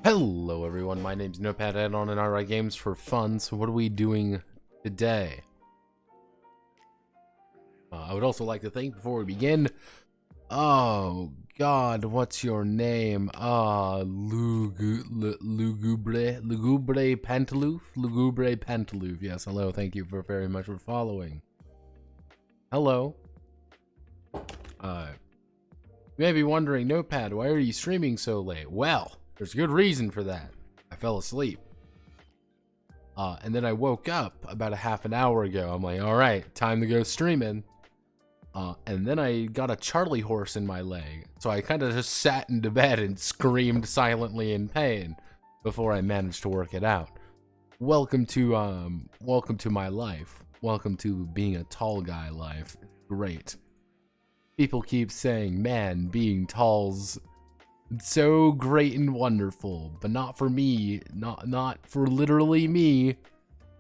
Hello everyone, my name's Notepad Add-on and I write games for fun, so what are we doing today? I would also like to thank, before we begin, oh god, what's your name? Lugubre Pantaloof, yes, hello, thank you very much for following. Hello. You may be wondering, Notepad, why are you streaming so late? Well, there's a good reason for that. I fell asleep. And then I woke up about a half an hour ago. I'm like, alright, time to go streaming. And then I got a Charlie horse in my leg. So I kind of just sat into bed and screamed silently in pain before I managed to work it out. Welcome to my life. Welcome to being a tall guy life. Great. People keep saying, man, being tall's so great and wonderful, but not for me, not for literally me,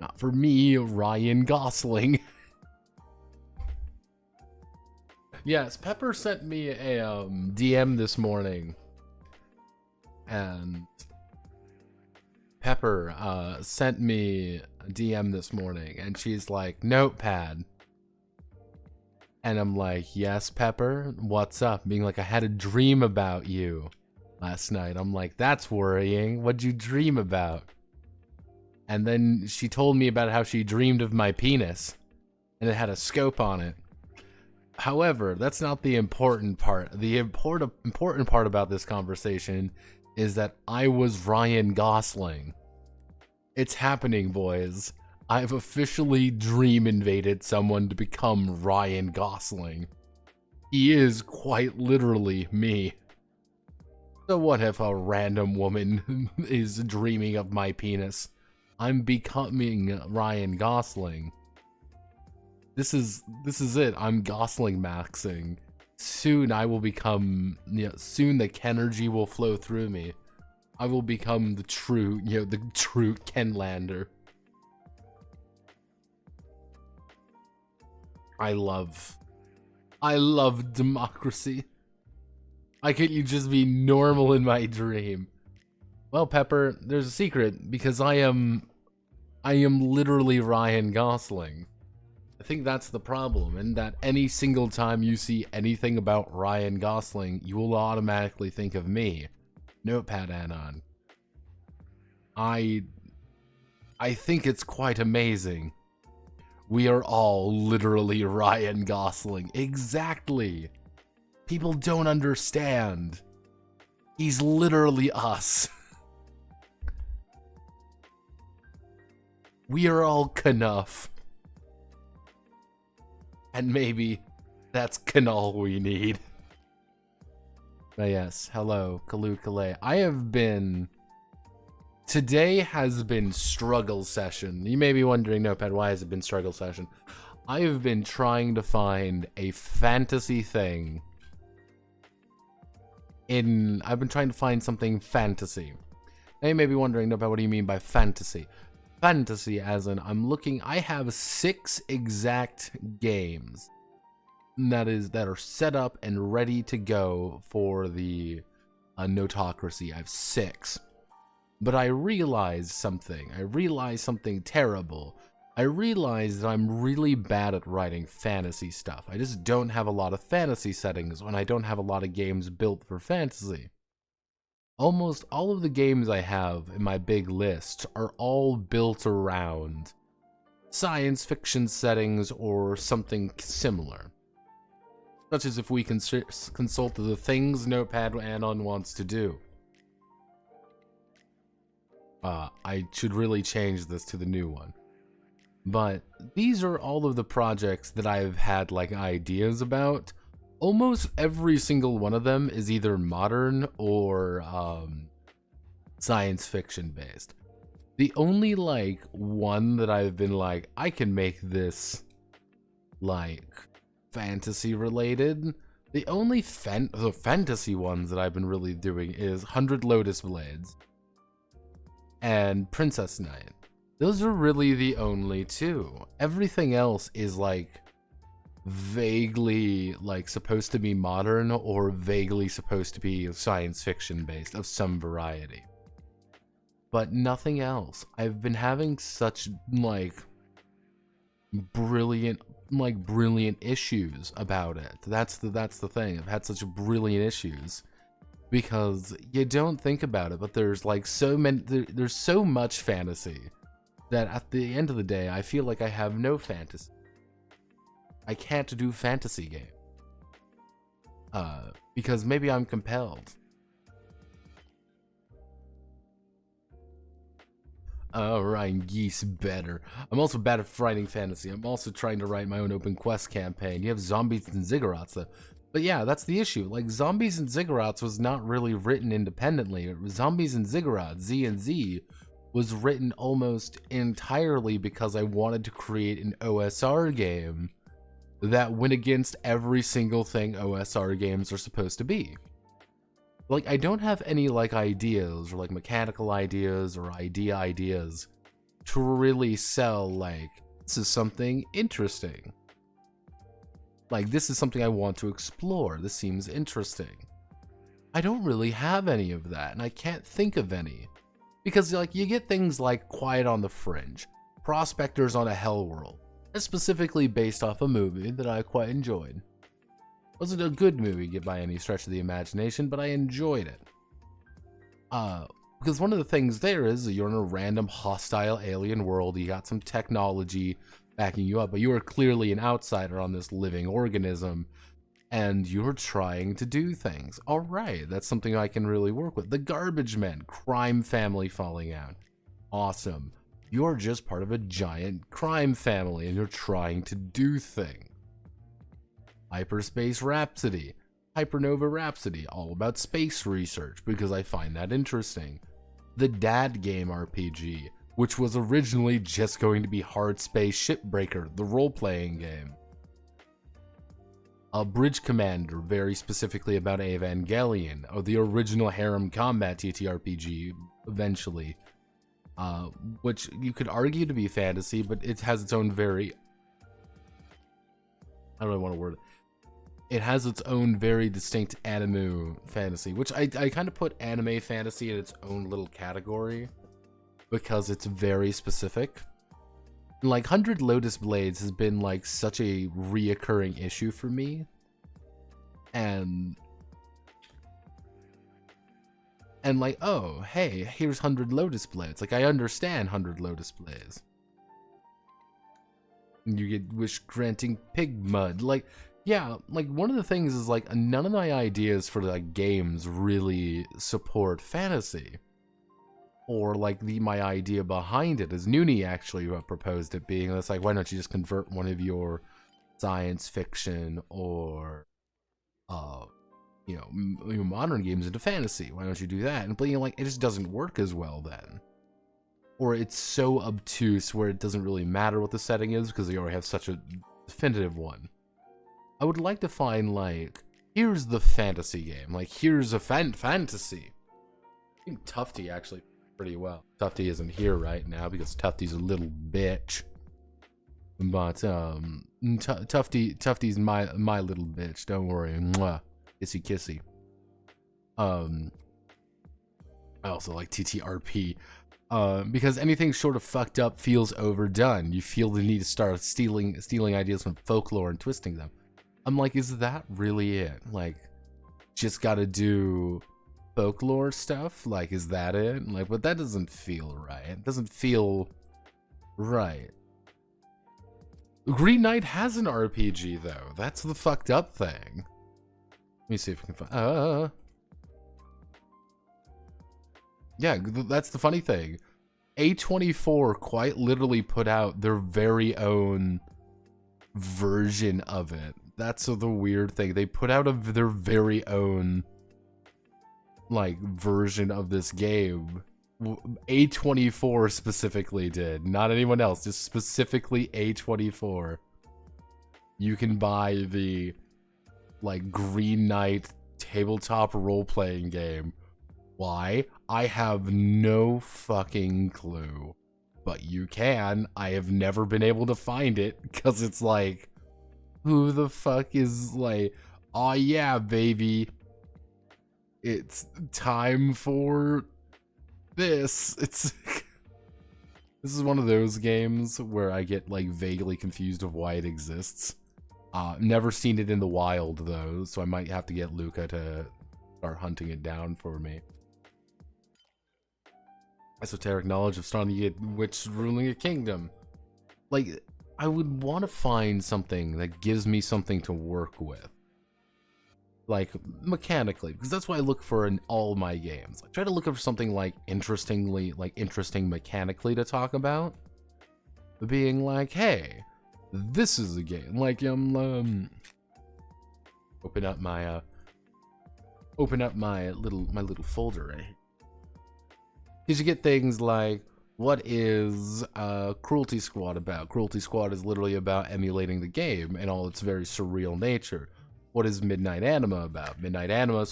not for me, Ryan Gosling. Yes, Pepper sent me a DM this morning, and Pepper sent me a DM this morning, and she's like, Notepad. And I'm like, yes, Pepper, what's up? Being like, I had a dream about you last night. I'm like, that's worrying. What'd you dream about? And then she told me about how she dreamed of my penis, and it had a scope on it. However, that's not the important part. The important part about this conversation is that I was Ryan Gosling. It's happening, boys. I've officially dream invaded someone to become Ryan Gosling. He is quite literally me. So what if a random woman is dreaming of my penis? I'm becoming Ryan Gosling. This is it. I'm Gosling maxing. Soon I will become, soon the Kenergy will flow through me. I will become the true, the true Kenlander. I love democracy. Why can't you just be normal in my dream? Well, Pepper, there's a secret, because I am literally Ryan Gosling. I think that's the problem, and that any single time you see anything about Ryan Gosling, you will automatically think of me, Notepad Anon. I think it's quite amazing. We are all literally Ryan Gosling. Exactly. People don't understand. He's literally us. We are all Knuff. And maybe that's all we need. But yes, hello, Kaloo. Today has been struggle session. You may be wondering, Notepad, why has it been struggle session? I have been trying to find a fantasy thing. I've been trying to find something fantasy. Now you may be wondering, Notepad, what do you mean by fantasy? Fantasy as in, I have 6 exact games that are set up and ready to go for the Notocracy. I have 6. But I realized something. I realized something terrible. I realized that I'm really bad at writing fantasy stuff. I just don't have a lot of fantasy settings when I don't have a lot of games built for fantasy. Almost all of the games I have in my big list are all built around science fiction settings or something similar. Such as if we consult the things Notepad Anon wants to do. I should really change this to the new one. But these are all of the projects that I've had like ideas about, almost every single one of them is either modern or science fiction based. The only like one that I've been like, I can make this like fantasy related. The only fantasy ones that I've been really doing is 100 Lotus Blades and Princess Knight. Those are really the only two. Everything else is like vaguely like supposed to be modern or vaguely supposed to be science fiction based of some variety. But nothing else. I've been having such like brilliant issues about it. That's the thing. I've had such brilliant issues because you don't think about it, but there's like there's so much fantasy that at the end of the day, I feel like I have no fantasy. I can't do fantasy game. Because maybe I'm compelled. Ryan Geese better. I'm also bad at writing fantasy. I'm also trying to write my own open quest campaign. You have zombies and ziggurats though. But yeah, that's the issue. Like, Zombies and Ziggurats was not really written independently. Zombies and Ziggurats, Z and Z, was written almost entirely because I wanted to create an OSR game that went against every single thing OSR games are supposed to be. Like, I don't have any, like, ideas, or, like, mechanical ideas, or ideas to really sell, like, this is something interesting. Like, this is something I want to explore. This seems interesting. I don't really have any of that, and I can't think of any. Because, like, you get things like Quiet on the Fringe, Prospectors on a Hell World. That's specifically based off a movie that I quite enjoyed. Wasn't a good movie by any stretch of the imagination, but I enjoyed it. Because one of the things there is that you're in a random hostile alien world, you got some technology backing you up, but you are clearly an outsider on this living organism, and you're trying to do things. Alright, that's something I can really work with. The Garbage Men, crime family falling out. Awesome. You're just part of a giant crime family, and you're trying to do things. Hyperspace Rhapsody, Hypernova Rhapsody, all about space research, because I find that interesting. The Dad Game RPG, which was originally just going to be Hard Space Shipbreaker, the role-playing game. A Bridge Commander, very specifically about Evangelion, or the original Harem Combat TTRPG, eventually. Which you could argue to be fantasy, but it has its own very... I don't really want to word it. It has its own very distinct anime fantasy, which I kind of put anime fantasy in its own little category because it's very specific. Like, 100 Lotus Blades has been like such a reoccurring issue for me. And like, oh, hey, here's 100 Lotus Blades. Like, I understand 100 Lotus Blades. You get wish granting pig mud. Like, yeah, like, one of the things is, like, none of my ideas for, like, games really support fantasy. Or, like, my idea behind it is Noonie actually proposed it being, it's like, why don't you just convert one of your science fiction or, you know, modern games into fantasy? Why don't you do that? And, but, you know, like, it just doesn't work as well then. Or it's so obtuse where it doesn't really matter what the setting is because they already have such a definitive one. I would like to find, like, here's the fantasy game. Like, here's a fantasy. I think Tufty actually pretty well. Tufty isn't here right now because Tufty's a little bitch. But, Tufty's my little bitch. Don't worry. Mwah. Kissy kissy. I also like TTRP. Because anything short of fucked up feels overdone. You feel the need to start stealing ideas from folklore and twisting them. I'm like, is that really it? Like, just gotta do folklore stuff? Like, is that it? Like, but that doesn't feel right. It doesn't feel right. Green Knight has an RPG, though. That's the fucked up thing. Let me see if I can find... Yeah, that's the funny thing. A24 quite literally put out their very own version of it that's the weird thing. They put out their very own like version of this game. A24 specifically did, not anyone else, just specifically A24. You can buy the like Green Knight tabletop role-playing game. Why? I have no fucking clue. But you can. I have never been able to find it because it's like, who the fuck is like, oh yeah, baby, it's time for this. It's this is one of those games where I get like vaguely confused of why it exists. Never seen it in the wild though, so I might have to get Luca to start hunting it down for me. Esoteric knowledge of starting a witch ruling a kingdom. Like, I would want to find something that gives me something to work with. Like, mechanically, because that's what I look for in all my games. I try to look for something like interesting mechanically to talk about. Being like, hey, this is a game. Like, open up my little folder right here. Because you get things like, what is Cruelty Squad about? Cruelty Squad is literally about emulating the game and all its very surreal nature. What is Midnight Anima about? Midnight Anima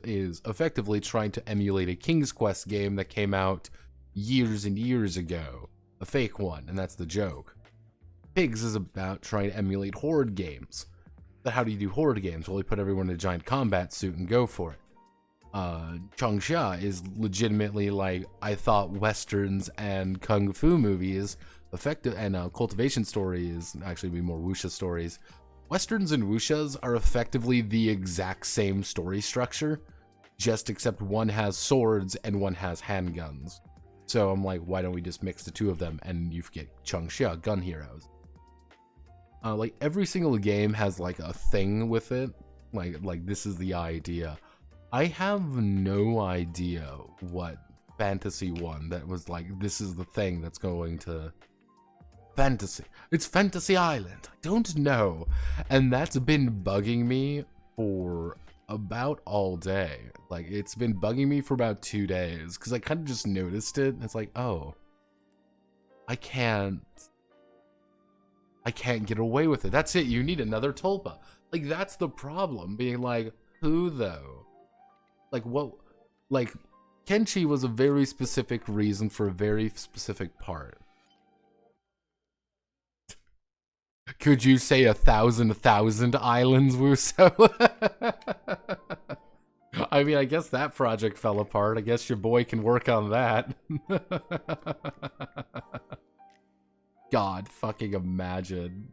is effectively trying to emulate a King's Quest game that came out years and years ago. A fake one, and that's the joke. Pigs is about trying to emulate horde games. But how do you do horde games? Well, you put everyone in a giant combat suit and go for it. Changsha is legitimately like, I thought westerns and kung fu movies effective, and cultivation stories, actually be more wuxia stories. Westerns and wuxias are effectively the exact same story structure, just except one has swords and one has handguns. So I'm like, why don't we just mix the two of them and you get Changsha, gun heroes. Like every single game has like a thing with it, like this is the idea. I have no idea what fantasy one that was like, this is the thing that's going to fantasy. It's Fantasy Island. I don't know. And that's been bugging me for about all day. Like, it's been bugging me for about 2 days because I kind of just noticed it. It's like, oh, I can't get away with it. That's it. You need another tulpa. Like, that's the problem. Being like, who though? Like, what? Like, Kenshi was a very specific reason for a very specific part. Could you say 1,000 islands, Wuso? I mean, I guess that project fell apart. I guess your boy can work on that. God fucking imagine.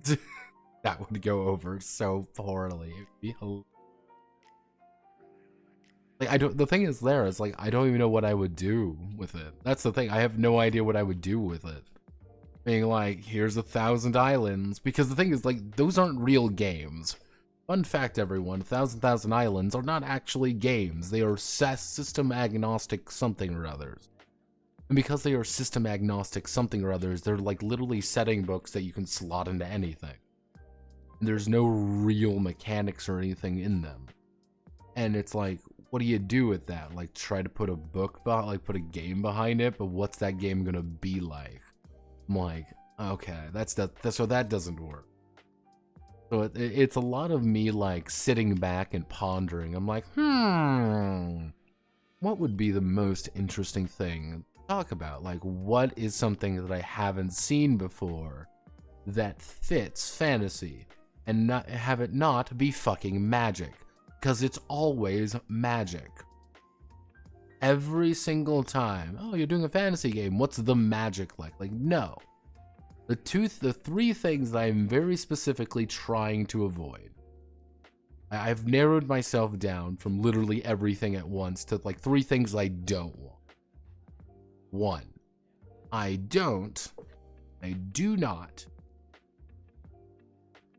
That would go over so poorly. It'd be hilarious. Like, the thing is there is like, I don't even know what I would do with it. That's the thing. I have no idea what I would do with it. Being like, here's 1,000 islands. Because the thing is, like, those aren't real games. Fun fact, everyone, 1,000 islands are not actually games. They are system agnostic something or others. And because they are system agnostic something or others, they're like literally setting books that you can slot into anything. And there's no real mechanics or anything in them. And it's like, what do you do with that? Like, try to put a book behind, like put a game behind it, but what's that game gonna be like? I'm like, okay, so that doesn't work. So it's a lot of me like sitting back and pondering. I'm like, what would be the most interesting thing to talk about? Like, what is something that I haven't seen before that fits fantasy and not have it not be fucking magic? Because it's always magic. Every single time. Oh, you're doing a fantasy game. What's the magic like? Like, no. The three things that I'm very specifically trying to avoid. I've narrowed myself down from literally everything at once to like 3 things I don't want. 1. I do not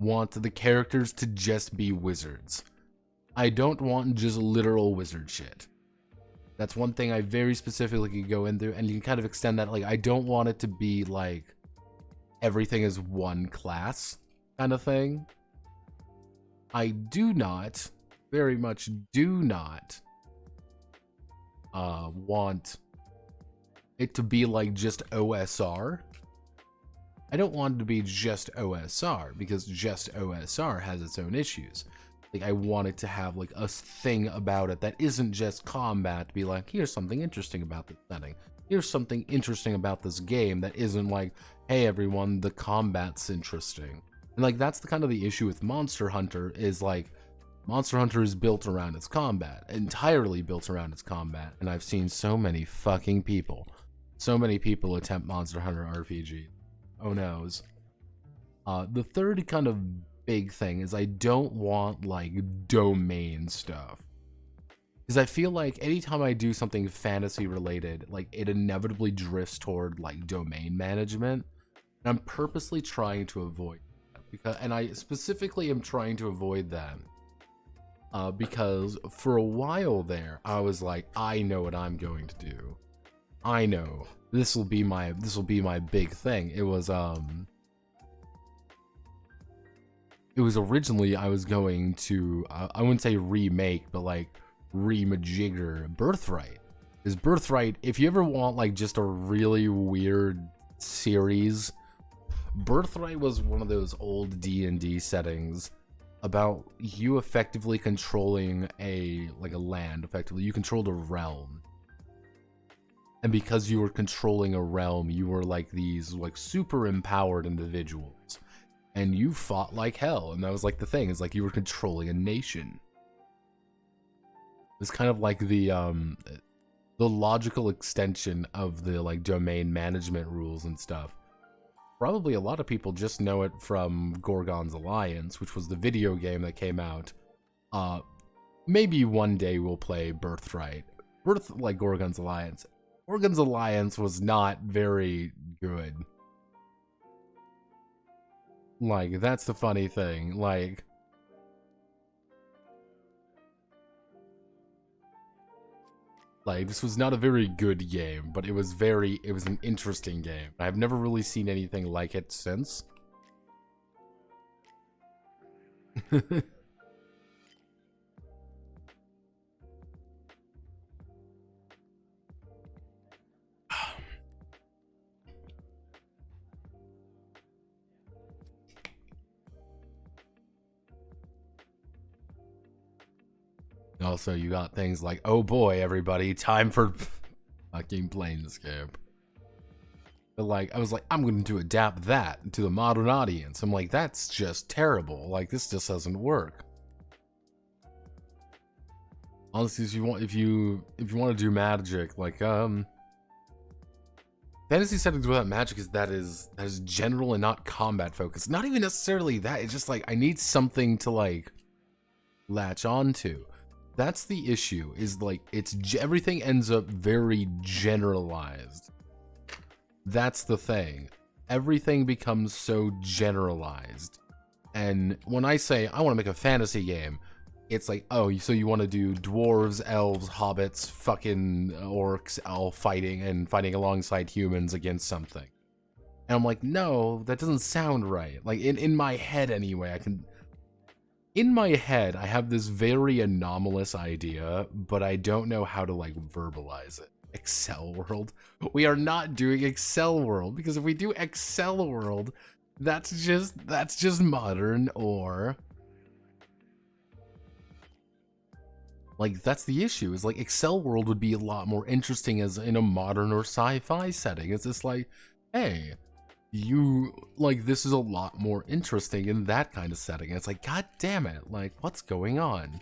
want the characters to just be wizards. I don't want just literal wizard shit. That's one thing I very specifically could go into, and you can kind of extend that. Like, I don't want it to be like everything is one class kind of thing. I do not, very much do not, want it to be like just OSR. I don't want it to be just OSR, because just OSR has its own issues. Like, I want it to have like a thing about it that isn't just combat, to be like, here's something interesting about this setting. Here's something interesting about this game that isn't like, hey everyone, the combat's interesting. And like, that's the kind of the issue with Monster Hunter, is like, Monster Hunter is built around its combat, entirely built around its combat. And I've seen so many fucking people, attempt Monster Hunter RPG. Oh noes. The third kind of big thing is I don't want like domain stuff. Because I feel like anytime I do something fantasy related, like it inevitably drifts toward like domain management. And I'm purposely trying to avoid that. And I specifically am trying to avoid that. Because for a while there, I was like, I know what I'm going to do. I know. This will be my big thing. It was originally I was going to I wouldn't say remake, but like remajigger Birthright. Is Birthright, if you ever want like just a really weird series, Birthright was one of those old D&D settings about you effectively controlling a land. Effectively, you controlled a realm. And because you were controlling a realm, you were like these like super empowered individuals. And you fought like hell. And that was like the thing, is like you were controlling a nation. It's kind of like the logical extension of the like domain management rules and stuff. Probably a lot of people just know it from Gorgon's Alliance, which was the video game that came out. Maybe one day we'll play Birthright. Like Gorgon's Alliance. Gorgon's Alliance was not very good. Like, that's the funny thing. Like, this was not a very good game, but it was an interesting game. I've never really seen anything like it since. Also, you got things like, oh boy, everybody, time for fucking Planescape. But like, I was like, I'm going to adapt that to the modern audience. I'm like, that's just terrible. Like, this just doesn't work. Honestly, if you want to do Magic, like fantasy settings without Magic that is general and not combat focused. Not even necessarily that. It's just like, I need something to like latch onto. That's the issue, is like, everything ends up very generalized. That's the thing. Everything becomes so generalized. And when I say, I want to make a fantasy game, it's like, oh, so you want to do dwarves, elves, hobbits, fucking orcs, all fighting alongside humans against something. And I'm like, no, that doesn't sound right. Like, in my head anyway, in my head, I have this very anomalous idea, but I don't know how to like verbalize it. Excel World. We are not doing Excel World, because if we do Excel World, that's just modern, or like, that's the issue, is like Excel World would be a lot more interesting as in a modern or sci-fi setting. It's just like, hey, this is a lot more interesting in that kind of setting. And it's like, god damn it, like, what's going on?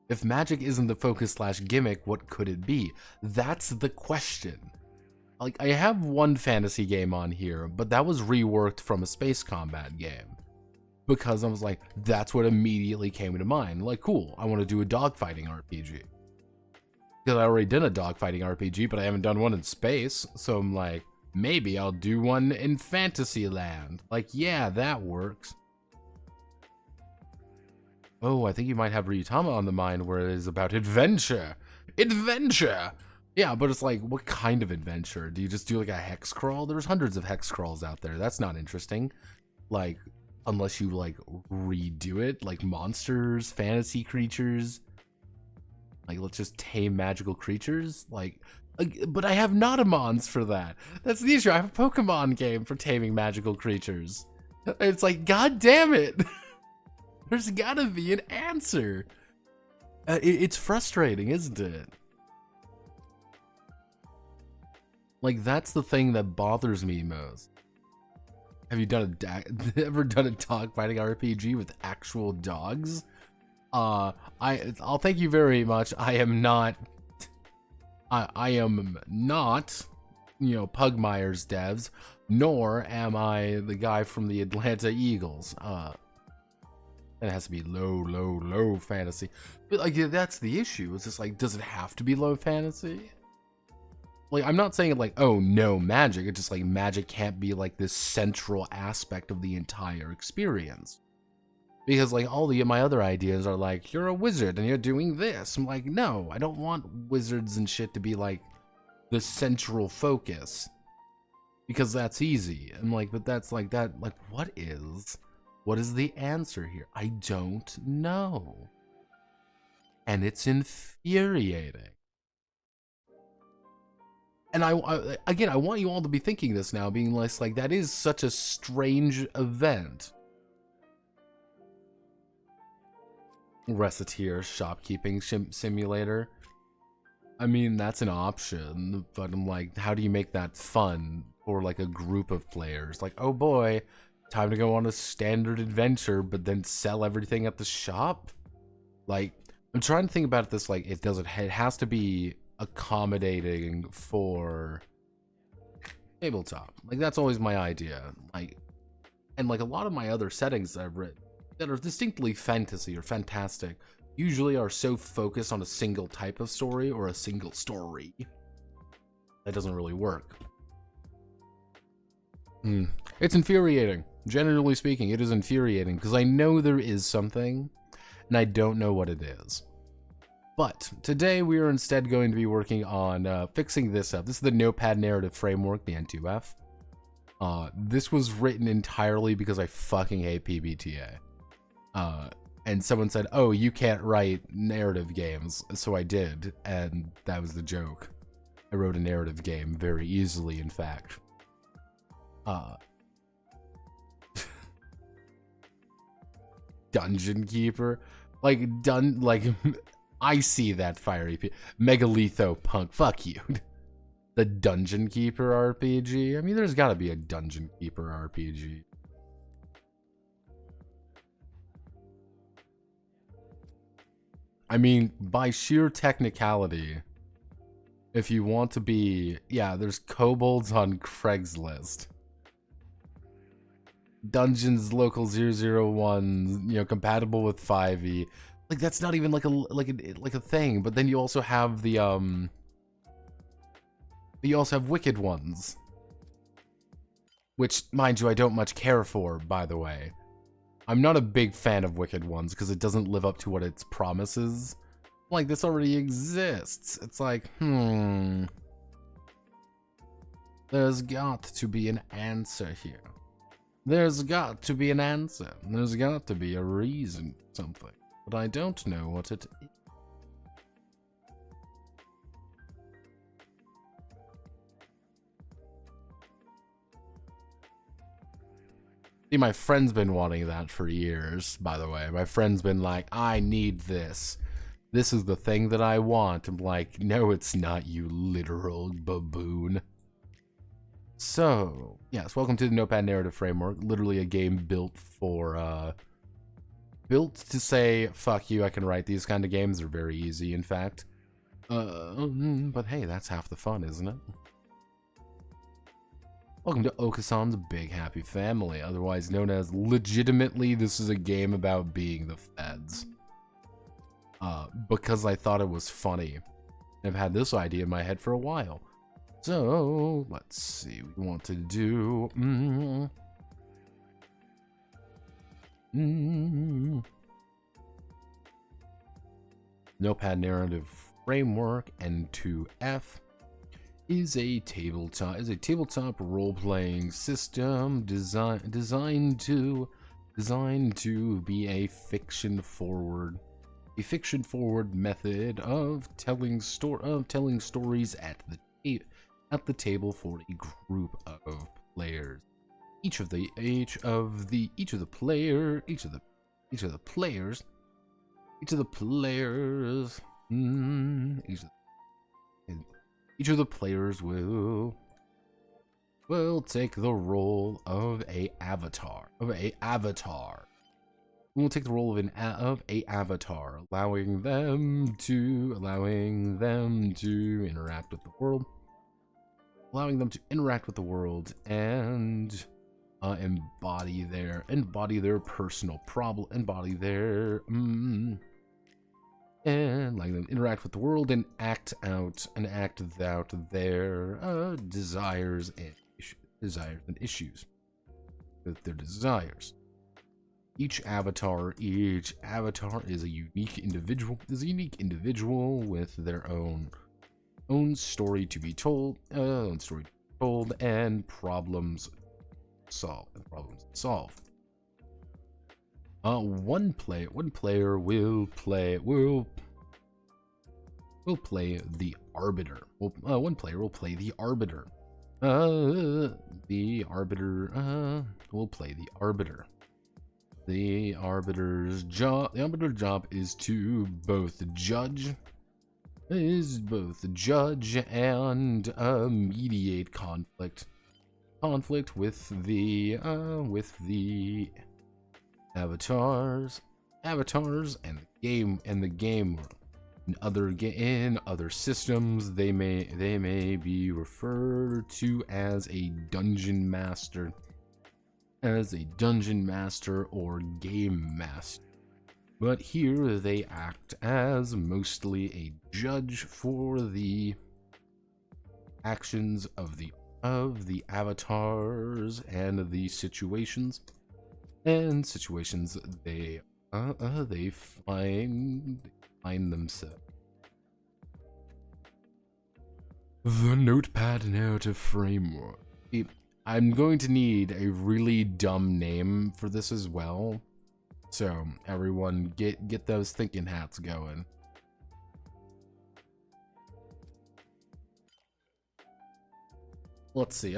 If Magic isn't the focus / gimmick, what could it be? That's the question. Like, I have one fantasy game on here, but that was reworked from a space combat game. Because I was like, that's what immediately came to mind. Like, cool, I want to do a dogfighting RPG. Because I already did a dogfighting RPG, but I haven't done one in space, so I'm like, maybe I'll do one in Fantasyland. Like, yeah, that works. Oh, I think you might have Ryutama on the mind, where it is about adventure. Adventure! Yeah, but it's like, what kind of adventure? Do you just do like a hex crawl? There's hundreds of hex crawls out there. That's not interesting. Like, unless you like redo it, like monsters, fantasy creatures. Like, let's just tame magical creatures. Like, but I have Nautomons for that. That's the issue. I have a Pokemon game for taming magical creatures. It's like, god damn it. There's gotta be an answer. It's frustrating, isn't it? Like, that's the thing that bothers me most. Have you done ever done a dog fighting RPG with actual dogs? I'll thank you very much. I am not, you know, Pugmire's devs, nor am I the guy from the Atlanta Eagles. It has to be low fantasy. But like, that's the issue. It's just like, does it have to be low fantasy? Like, I'm not saying like, oh, no magic. It's just like magic can't be like this central aspect of the entire experience. Because like all my other ideas are like, you're a wizard and you're doing this. I'm like, no, I don't want wizards and shit to be like the central focus. Because that's easy. I'm like, but that's like that, like, what is the answer here? I don't know. And it's infuriating. And again, I want you all to be thinking this now, being less like, that is such a strange event. Reciteer shopkeeping simulator. I mean, that's an option, but I'm like, how do you make that fun for like a group of players? Like, oh boy, time to go on a standard adventure, but then sell everything at the shop? Like, I'm trying to think about this like, it has to be accommodating for tabletop. Like, that's always my idea. Like, and like a lot of my other settings that I've written that are distinctly fantasy or fantastic usually are so focused on a single type of story or a single story that doesn't really work. It's infuriating. Generally speaking, it is infuriating because I know there is something and I don't know what it is. But today we are instead going to be working on fixing this up. This is the Notepad narrative framework, the N2F. This was written entirely because I fucking hate PBTA. And someone said, oh, you can't write narrative games. So I did, and that was the joke. I wrote a narrative game very easily, in fact. Dungeon Keeper? Like, I see that fiery Megalitho punk. Fuck you. The Dungeon Keeper RPG? I mean, there's gotta be a Dungeon Keeper RPG. I mean, by sheer technicality, if you want to be... Yeah, there's kobolds on Craigslist. Dungeons Local 001, you know, compatible with 5e. Like, that's not even like a thing. But then you also have the you also have Wicked Ones, which, mind you, I don't much care for. By the way, I'm not a big fan of Wicked Ones because it doesn't live up to what its promises. Like, this already exists. It's like, there's got to be an answer here. There's got to be an answer. There's got to be a reason for something. But I don't know what it is. See, my friend's been wanting that for years, by the way. My friend's been like, I need this. This is the thing that I want. I'm like, no, it's not, you literal baboon. So, yes, welcome to the Notepad Narrative Framework. Literally a game built for, built to say, fuck you, I can write these kind of games. They're very easy, in fact. But hey, that's half the fun, isn't it? Welcome to Okasan's Big Happy Family, otherwise known as legitimately this is a game about being the feds. Because I thought it was funny. I've had this idea in my head for a while. So, let's see, we want to do... Notepad Narrative Framework, N2F, is a tabletop role-playing system designed to designed to be a fiction-forward method of telling stories at the table for a group of players. Each of the players will take the role of a avatar. We'll take the role of a avatar, allowing them to interact with the world, and embody their personal problem, and letting them interact with the world and act out their desires and issues with their desires. Each avatar is a unique individual with their own story to be told, and problems solved. One player will play the arbiter. One player will play the arbiter. The arbiter will play the arbiter. The arbiter's job is to both judge and mediate conflict with the avatars and the game. In other systems, they may be referred to as a dungeon master or game master. But here they act as mostly a judge for the actions of the avatars and the situations they find themselves. The Notepad narrative framework. I'm going to need a really dumb name for this as well, so everyone get those thinking hats going. Let's see.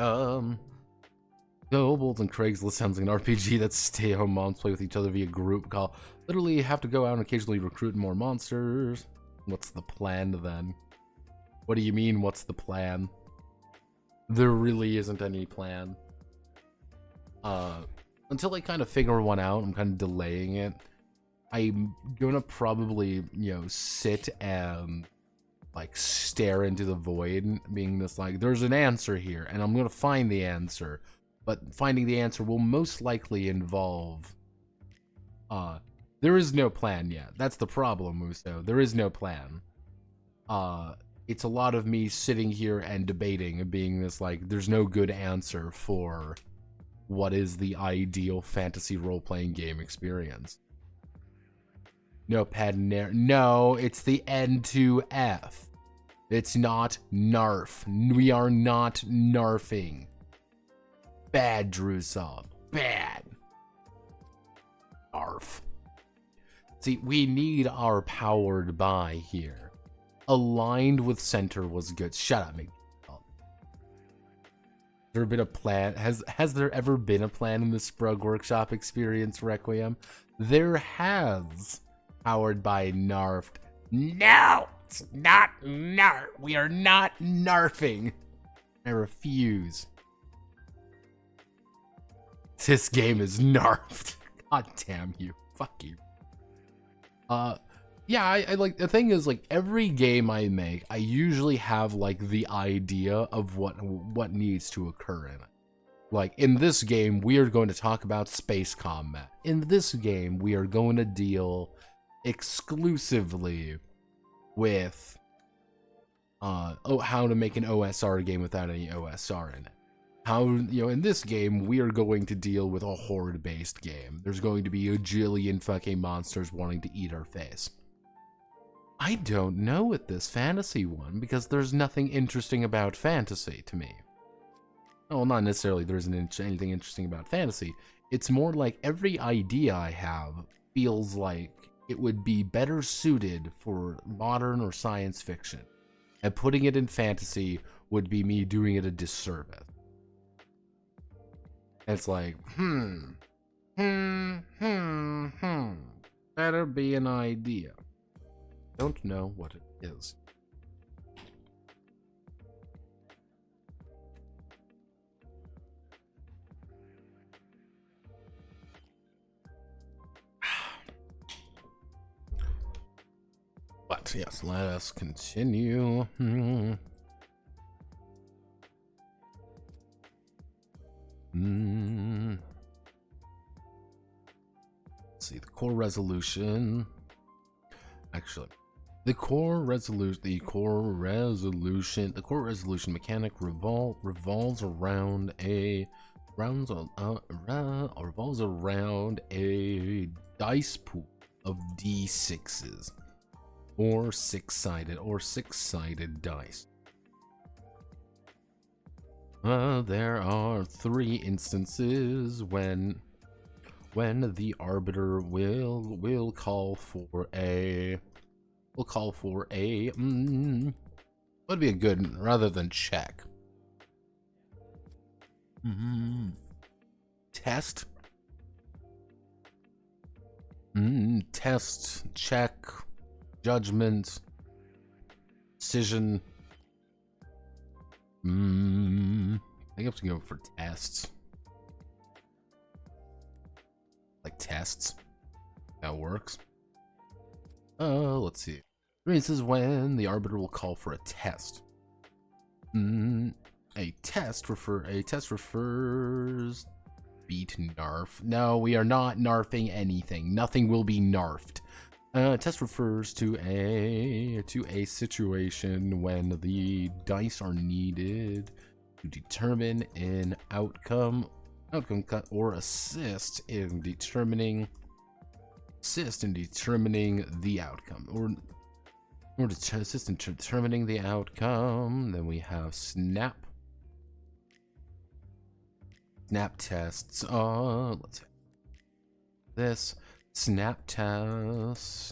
Kobolds and Craigslist sounds like an RPG that stay-at-home moms play with each other via group call. Literally have to go out and occasionally recruit more monsters. What's the plan then? What do you mean, what's the plan? There really isn't any plan. Until I kind of figure one out, I'm kind of delaying it. I'm gonna probably, sit and like stare into the void, being this like, there's an answer here, and I'm gonna find the answer. But finding the answer will most likely involve there is no plan yet. That's the problem, Muso. There is no plan. It's a lot of me sitting here and debating and being this like, there's no good answer for what is the ideal fantasy role-playing game experience. Notepad no, it's the N2F. It's not NARF. We are not NARFing. Bad, Drusov. Bad. ARF. See, we need our powered by here. Aligned with center was good. Shut up, mate. Has there been a plan? Has there ever been a plan in the Sprug Workshop experience, Requiem? There has. Powered by NARFed. No! It's not NARF. We are not NARFing. I refuse. This game is NARFed. God damn you. Fuck you. Yeah, I like, the thing is, like, every game I make, I usually have, like, the idea of what needs to occur in it. Like, in this game, we are going to talk about space combat. In this game, we are going to deal exclusively with, how to make an OSR game without any OSR in it. How, in this game, we are going to deal with a horde-based game. There's going to be a jillion fucking monsters wanting to eat our face. I don't know with this fantasy one, because there's nothing interesting about fantasy to me. Well, not necessarily there isn't anything interesting about fantasy. It's more like every idea I have feels like it would be better suited for modern or science fiction. And putting it in fantasy would be me doing it a disservice. And it's like, better be an idea. Don't know what it is. But yes, let us continue. Let's see, the core resolution. Actually, the core resolution mechanic revolves around a dice pool of D6s, or six-sided dice. There are 3 instances when the arbiter will call for a would be a good rather than check. Test. Test, check, judgment, decision. I think I have to go for tests. Like tests. That works. Let's see. This is when the arbiter will call for a test. A test refers beat narf. No, we are not narfing anything. Nothing will be narfed. Test refers to a situation when the dice are needed to determine an outcome cut, or assist in determining the outcome, or to assist in determining the outcome. Then we have snap tests. Let's see. This snap tests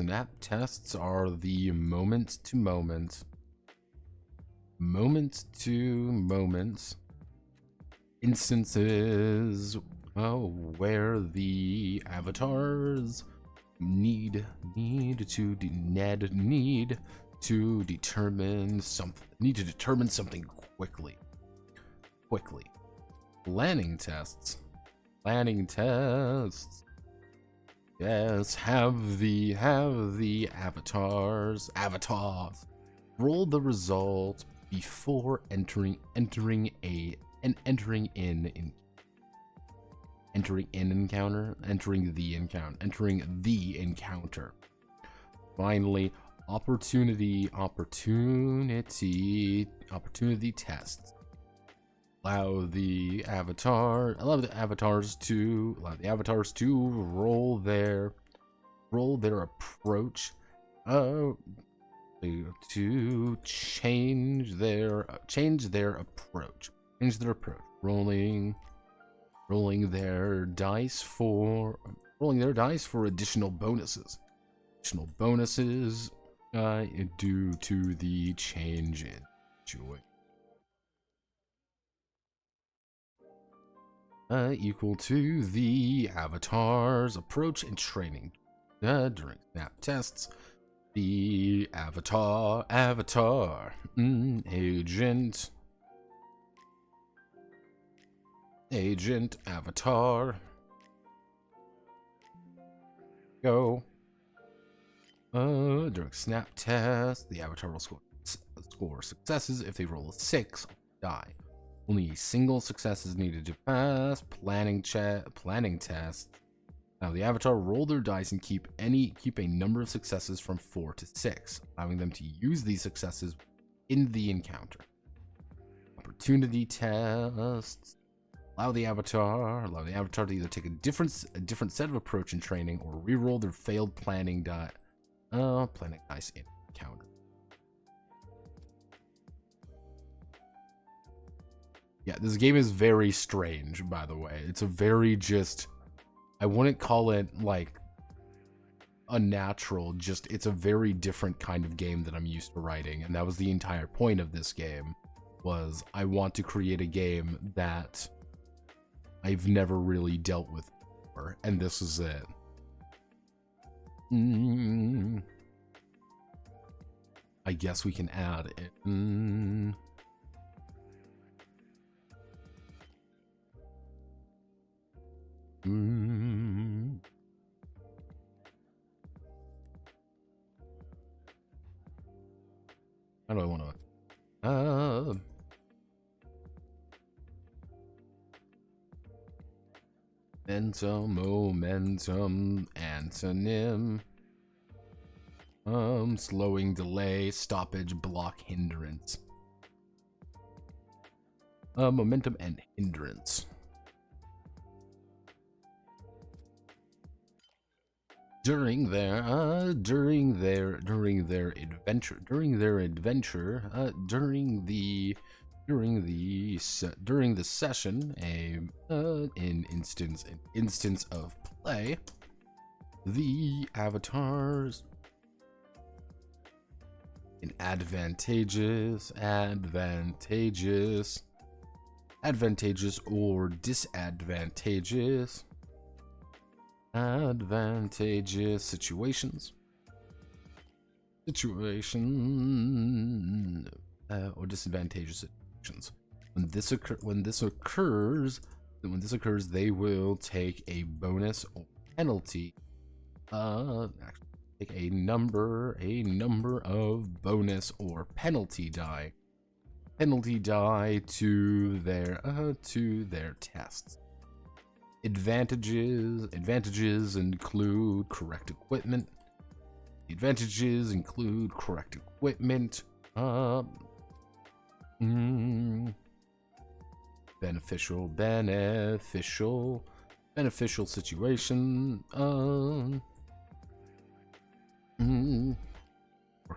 are the moment to moment instances where the avatars need to determine something quickly. Planning tests, yes, have the avatars roll the result before entering the encounter. Finally, opportunity tests allow the avatars to roll their approach to change their approach, rolling their dice for additional bonuses due to the change in situation. Equal to the avatar's approach and training. During snap tests, the avatar agent avatar go. During snap test, the avatar will score successes. If they roll a 6, die. Only a single success is needed to pass. Planning test. Now the avatar roll their dice and keep a number of successes from 4 to 6, allowing them to use these successes in the encounter. Opportunity tests allow the avatar to either take a different set of approach and training, or re-roll their failed planning dice in encounter. Yeah, this game is very strange, by the way. It's a very just I wouldn't call it like unnatural, just it's a very different kind of game that I'm used to writing, and that was the entire point of this game, was I want to create a game that I've never really dealt with before, and this is it. I guess we can add it. How do I want to? Momentum, antonym. Slowing, delay, stoppage, block, hindrance. Momentum and hindrance. During their adventure, during the session, an instance of play, the avatars in advantageous or disadvantageous situations or disadvantageous situations. When this occurs, they will take a bonus or penalty. Actually, take a number of bonus or penalty die to their tests. Advantages include correct equipment. Beneficial situation. Or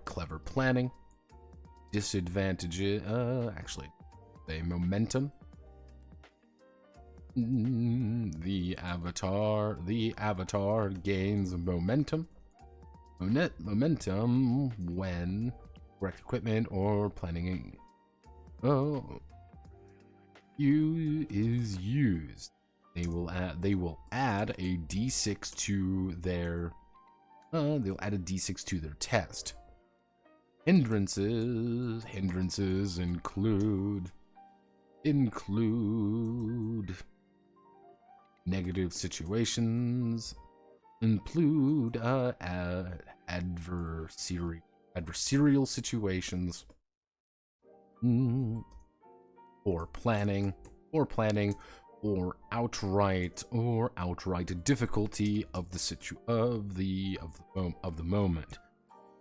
clever planning. Disadvantages. Actually, a momentum. The avatar gains momentum. Momentum when correct equipment or planning is used. They will add a D6 to their test. Hindrances include negative situations, include adversarial situations, or planning, or outright difficulty of the moment.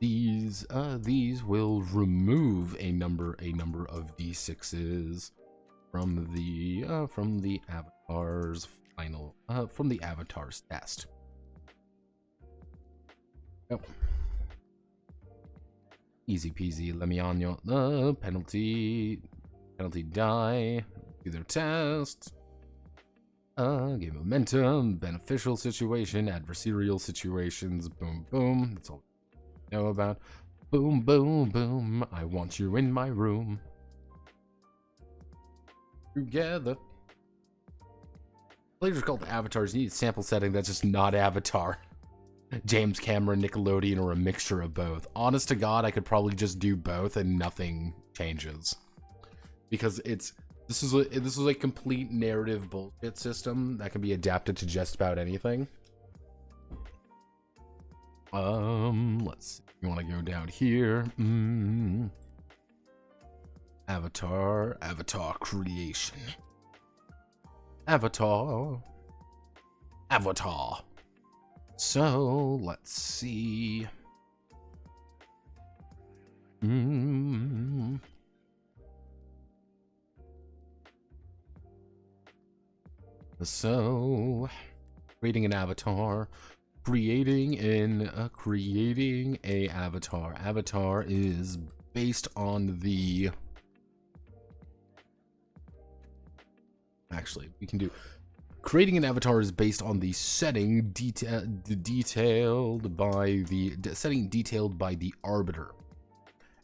These will remove a number of D6s from the avatar's from the avatar's test. Oh. Easy peasy lemon. Penalty die to their test. Game momentum, beneficial situation, adversarial situations. Boom boom. That's all we know about. Boom boom boom. I want you in my room. Together. Players are called avatars. You need a sample setting that's just not Avatar. James Cameron, Nickelodeon, or a mixture of both. Honest to God, I could probably just do both and nothing changes. Because this is a complete narrative bullshit system that can be adapted to just about anything. Let's see. You want to go down here. Avatar creation. Avatar. So, let's see. So, creating an avatar. Creating a avatar. Avatar is based on the... Actually, we can do... Creating an avatar is based on the setting detailed by the arbiter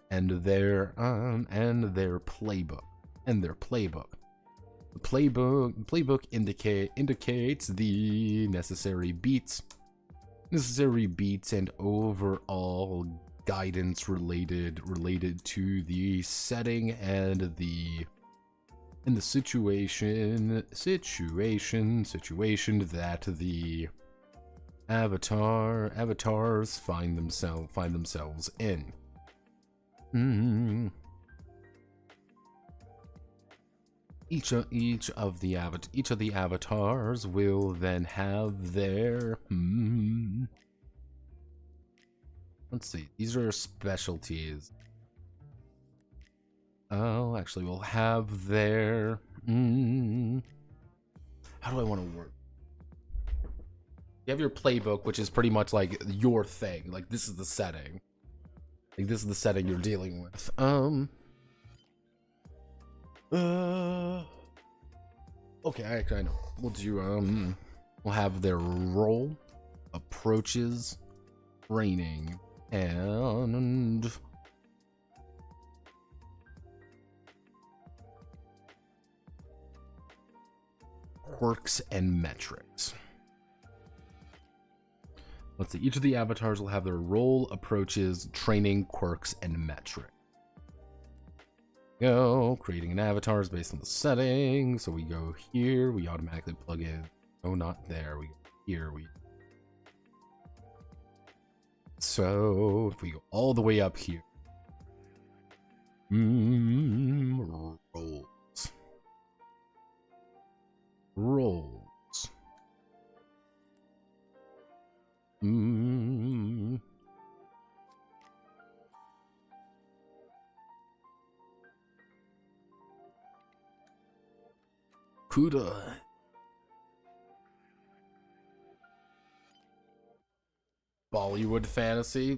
and their playbook. The playbook indicates the necessary beats and overall guidance related to the setting and the situation that the avatars find themselves in. Each of the avatars will then have their let's see, these are specialties. Oh, actually, we'll have their how do I want to work? You have your playbook, which is pretty much like your thing. Like, this is the setting. Like, this is the setting you're dealing with. Okay, I know. We'll do, we'll have their role, approaches, training, and quirks and metrics. Let's see, each of the avatars will have their role, approaches, training, quirks, and metrics. Go, creating an avatar is based on the settings. So we go here, we automatically plug in. Oh, not there. We go here. So if we go all the way up here, roles. Kuda. Bollywood fantasy.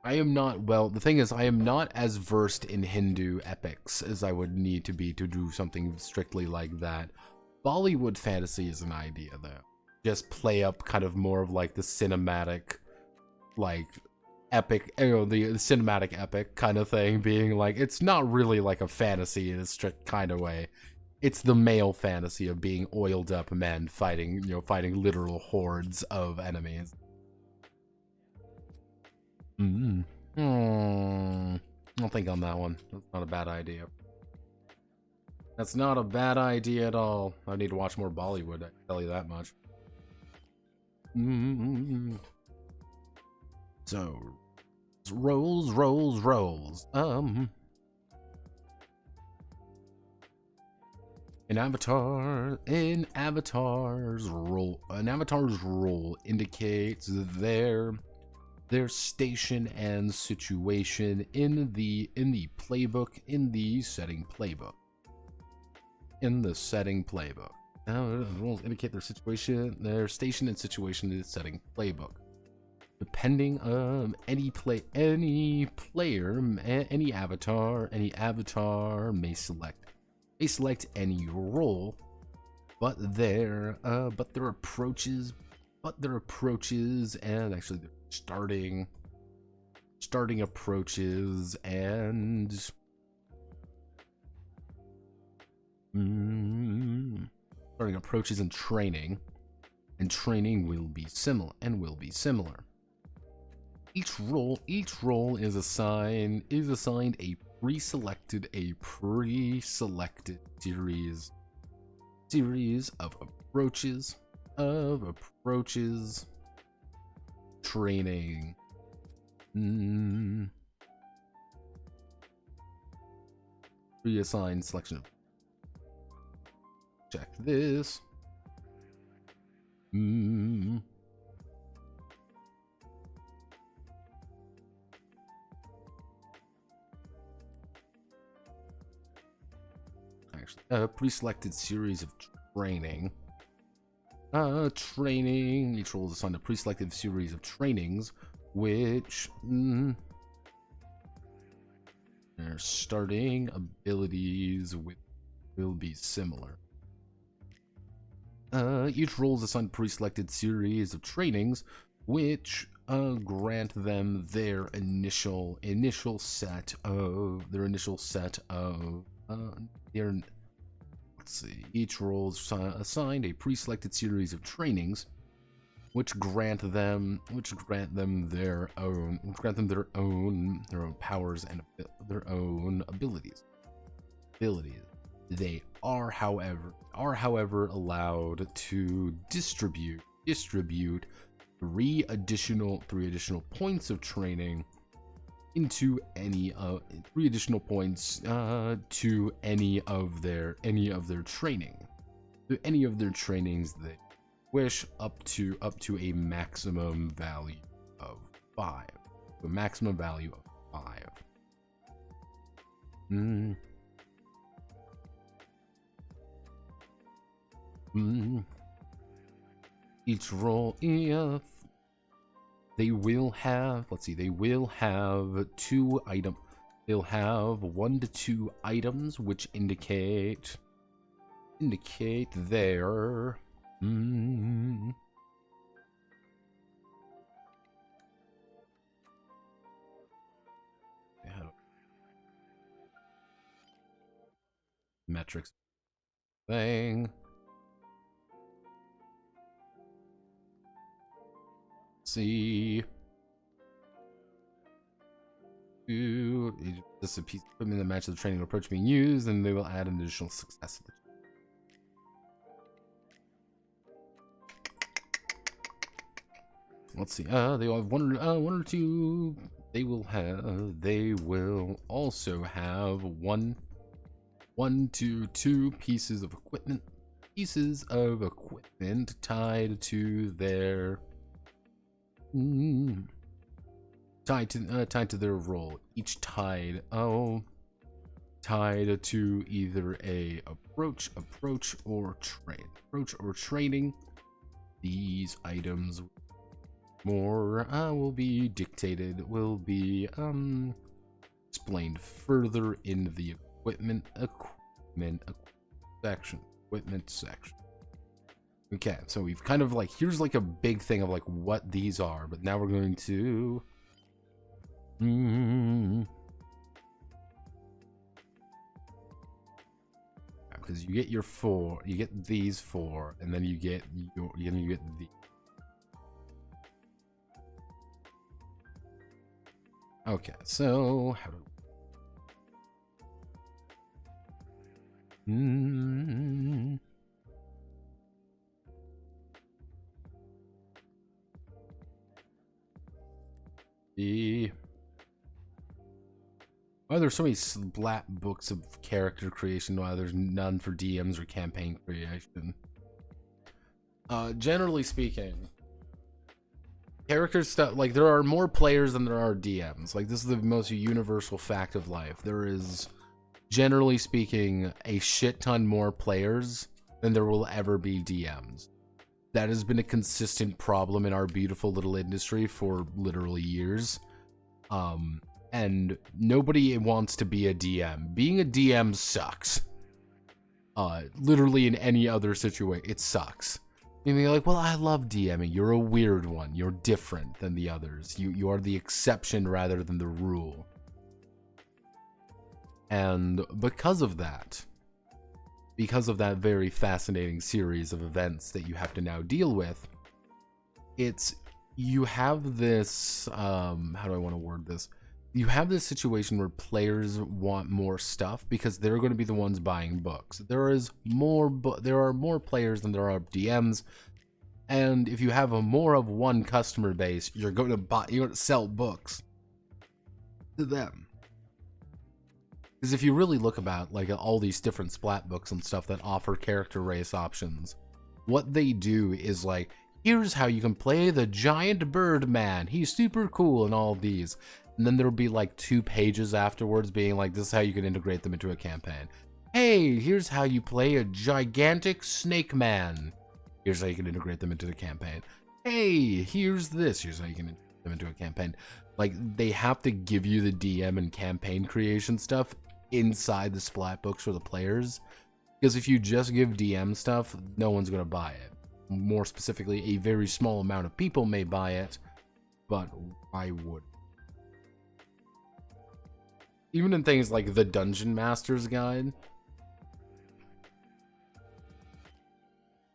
I am not, well, the thing is, I am not as versed in Hindu epics as I would need to be to do something strictly like that. Bollywood fantasy is an idea, though. Just play up kind of more of like the cinematic, like, epic, you know, the cinematic epic kind of thing, being like, it's not really like a fantasy in a strict kind of way. It's the male fantasy of being oiled up men fighting, you know, fighting literal hordes of enemies. I'll think on that one. That's not a bad idea. That's not a bad idea at all. I need to watch more Bollywood, I can tell you that much. So, roles. An avatar's role indicates their station and situation in the playbook, in the setting playbook. Roles indicate their situation, their station and situation in the setting playbook. Depending on any avatar may select any role, but their approaches and actually their starting approaches and training will be similar. Each role is assigned a pre-selected series of approaches training. Reassign selection of, check this. Actually, a pre-selected series of training. Each role is assigned a pre-selected series of trainings, which Their starting abilities will be similar. Each role is assigned a pre-selected series of trainings, which grant them their initial set of their. Let's see. Each role is assigned a pre-selected series of trainings, which grant them their own powers and their own abilities. They are, however, allowed to distribute three additional points of training into any points to any of their trainings they wish, up to a maximum value of 5. A maximum value of 5. Each role, if they will have, they will have 2 items. They'll have 1 to 2 items which indicate their metrics thing. See, this is a piece of equipment that matches the training approach being used, and they will add an additional success. Let's see. They will have one or two. They will also have one to 2 pieces of equipment. Tied to their tied to their role. Each tied to either a approach or training. These items will be explained further in the equipment section. Okay, so we've kind of here's a big thing of what these are, but now we're going to because you get your 4, you get these 4, and then you get the. Okay, so how do why there's so many splat books of character creation while there's none for DMs or campaign creation? Generally speaking, character stuff, there are more players than there are DMs. This is the most universal fact of life. There is, generally speaking, a shit ton more players than there will ever be DMs. That has been a consistent problem in our beautiful little industry for literally years. And nobody wants to be a DM. Being a DM sucks. Literally in any other situation, it sucks. And you're like, well, I love DMing. You're a weird one. You're different than the others. You are the exception rather than the rule. And because of that very fascinating series of events that you have to now deal with, you have this, how do I want to word this? You have this situation where players want more stuff because they're going to be the ones buying books. There are more players than there are DMs, and if you have a more of one customer base, you're going to sell books to them. Because if you really look about all these different splat books and stuff that offer character race options, what they do is here's how you can play the giant bird man. He's super cool and all these. And then there'll be 2 pages afterwards being this is how you can integrate them into a campaign. Hey, here's how you play a gigantic snake man. Here's how you can integrate them into the campaign. Hey, here's this. Here's how you can. them into a campaign. Like, they have to give you the DM and campaign creation stuff inside the splat books for the players. Because if you just give DM stuff, no one's going to buy it. More specifically, a very small amount of people may buy it, but why would? Even in things like the Dungeon Master's Guide,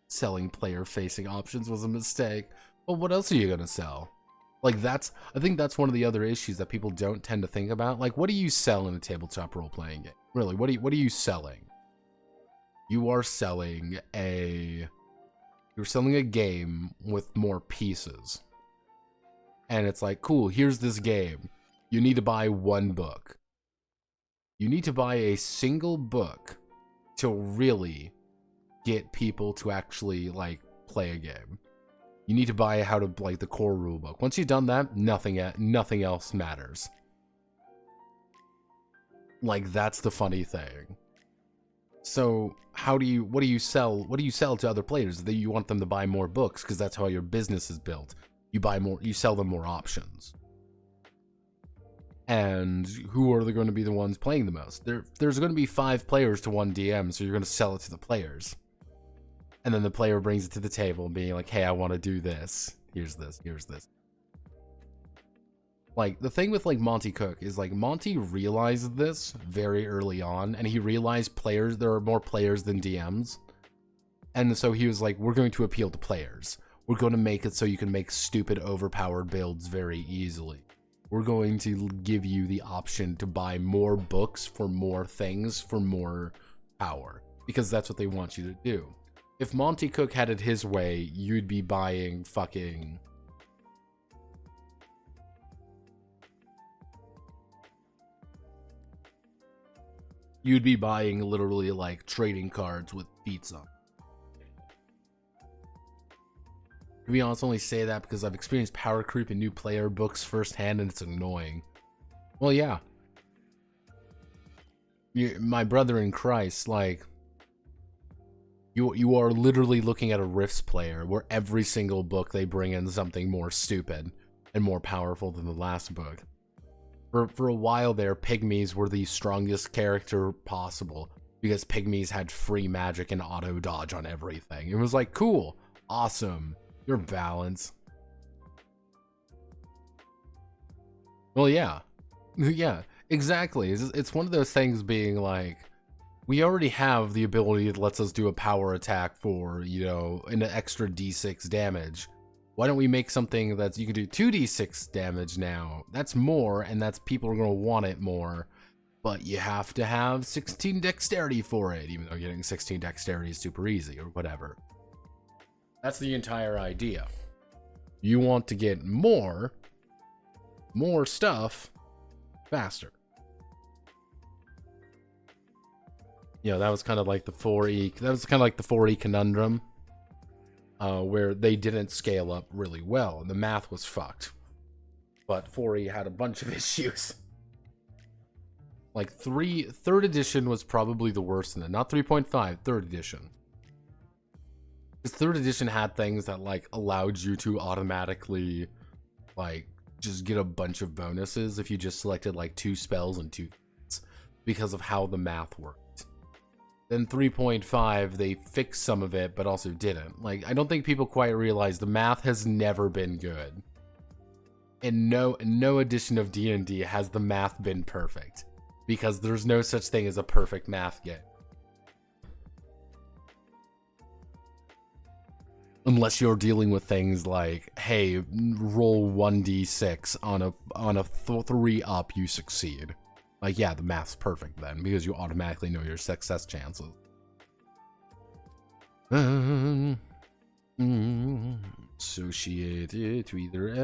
selling player-facing options was a mistake. Well, what else are you gonna sell? Like, I think that's one of the other issues that people don't tend to think about. Like, what do you sell in a tabletop role-playing game? Really, what are you selling? You are selling you're selling a game with more pieces. And it's like, cool, here's this game. You need to buy one book. You need to buy a single book to really get people to actually, like, play a game. You need to buy how to, like, the core rulebook. Once you've done that, nothing else matters. Like, that's the funny thing. So, what do you sell to other players? That you want them to buy more books, because that's how your business is built. You sell them more options. And who are going to be the ones playing the most? There's going to be 5 players to 1 DM, so you're going to sell it to the players. And then the player brings it to the table, being like, hey, I want to do this. Here's this. Like, the thing with, like, Monty Cook is, like, Monty realized this very early on, and he realized there are more players than DMs. And so he was like, we're going to appeal to players. We're going to make it so you can make stupid, overpowered builds very easily. We're going to give you the option to buy more books for more things, for more power. Because that's what they want you to do. If Monty Cook had it his way, you'd be buying fucking... You'd be buying literally, like, trading cards with beats on. To be honest, I only say that because I've experienced power creep in new player books firsthand, and it's annoying. Well, yeah. My brother in Christ, like... You are literally looking at a Rifts player where every single book they bring in something more stupid and more powerful than the last book. For a while there, Pygmies were the strongest character possible because Pygmies had free magic and auto dodge on everything. It was like, cool, awesome, you're balanced. Well, yeah. Yeah, exactly. It's one of those things being like, we already have the ability that lets us do a power attack for, you know, an extra d6 damage. Why don't we make something that's, you can do 2d6 damage now? That's more, and that's, people are going to want it more. But you have to have 16 dexterity for it, even though getting 16 dexterity is super easy, or whatever. That's the entire idea. You want to get more stuff faster. You know, that was kind of like the 4E conundrum, where they didn't scale up really well, and the math was fucked. But 4E had a bunch of issues. Like, 3rd edition was probably the worst in it. Not 3.5, 3rd edition. Because 3rd edition had things that, like, allowed you to automatically, like, just get a bunch of bonuses if you just selected, like, 2 spells and 2 hits, because of how the math worked. Then 3.5, they fixed some of it, but also didn't. Like, I don't think people quite realize the math has never been good. In no edition of D&D has the math been perfect. Because there's no such thing as a perfect math game. Unless you're dealing with things like, hey, roll 1d6 on a 3 up, you succeed. Like, yeah, the math's perfect then, because you automatically know your success chances. Associated to either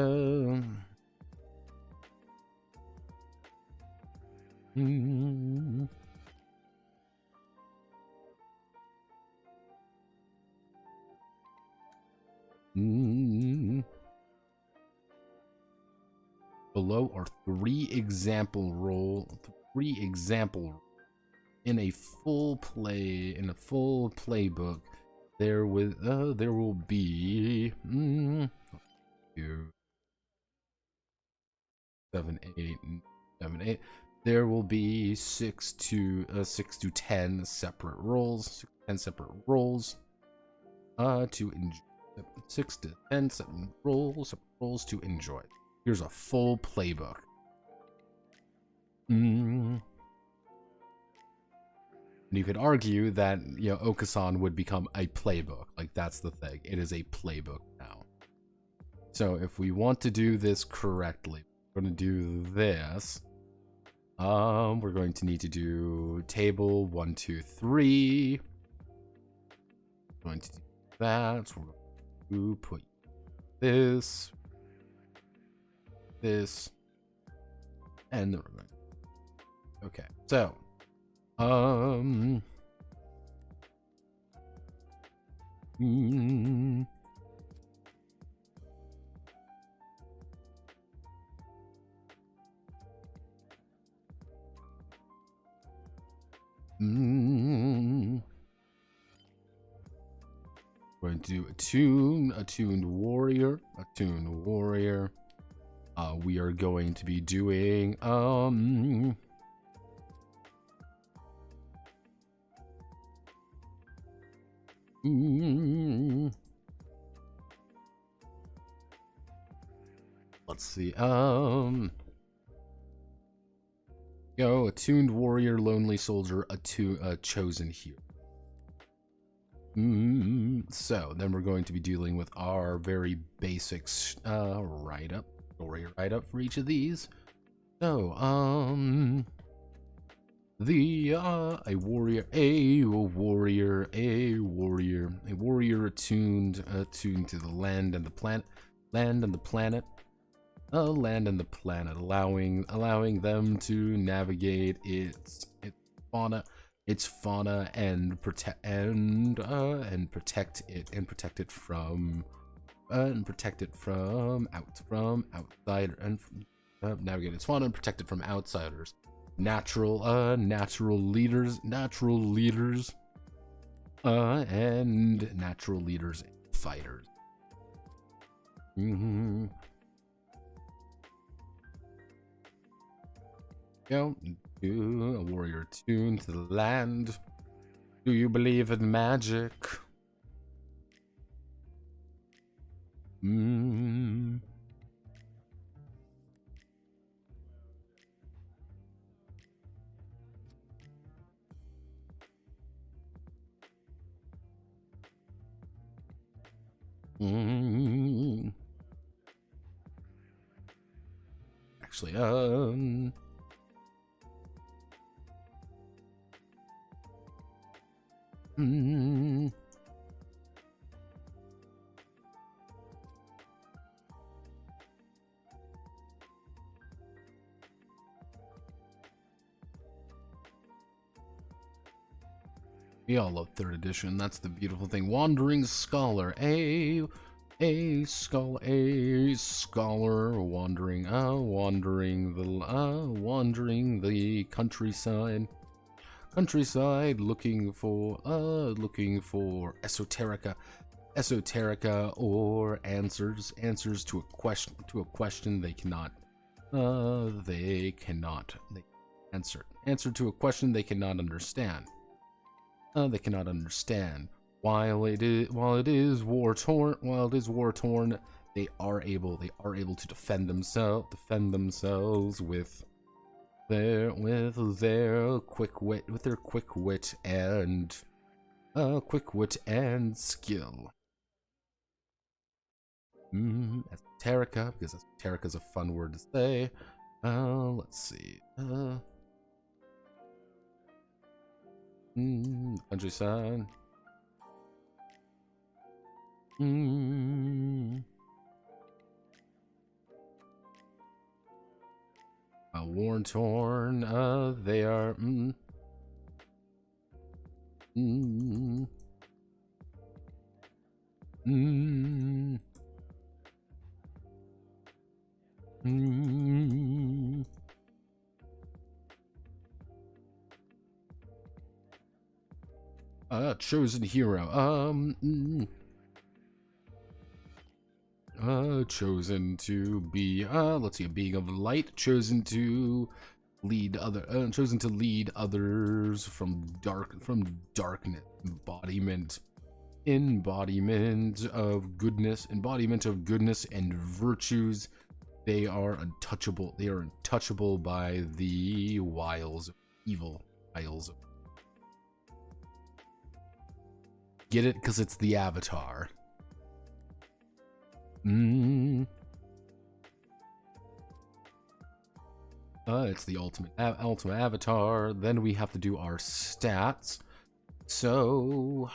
Below are 3 example in a full playbook. There will be 7, 8, 7, 8. There will be 6 to 10 separate roles. 10 separate roles. To enjoy. 6 to 10 separate roles to enjoy. Here's a full playbook. And you could argue that, you know, Okasan would become a playbook. Like, that's the thing. It is a playbook now. So if we want to do this correctly, we're going to do this. We're going to need to do table 1, 2, 3. We're going to do that. So we're going to put this, and then we're going to, okay. So, going to do a tuned warrior. We are going to be doing let's see. Go attuned warrior, lonely soldier, a chosen hero. So then we're going to be dealing with our very basics write-up, story write-up for each of these. So a warrior attuned to the land and the planet, allowing them to navigate its fauna and protect it from outsider and navigate its fauna and protect it from outsiders. Natural leaders and natural leaders and fighters. Go do a warrior attuned to the land. Do you believe in magic? Actually, we all love 3rd edition. That's the beautiful thing. Wandering scholar, a scholar wandering the countryside, looking for esoterica or answers to a question they cannot answer to a question they cannot understand. While it is war torn, they are able to defend themselves with their quick wit and skill. Esoterica, because esoterica is a fun word to say. Let's see. Countryside. War torn. They are. Chosen hero. chosen to be, let's see, a being of light, chosen to lead others from darkness, embodiment of goodness and virtues. They are untouchable. They are untouchable by the wiles of evil. Get it? Because it's the Avatar. It's the ultimate Avatar. Then we have to do our stats. So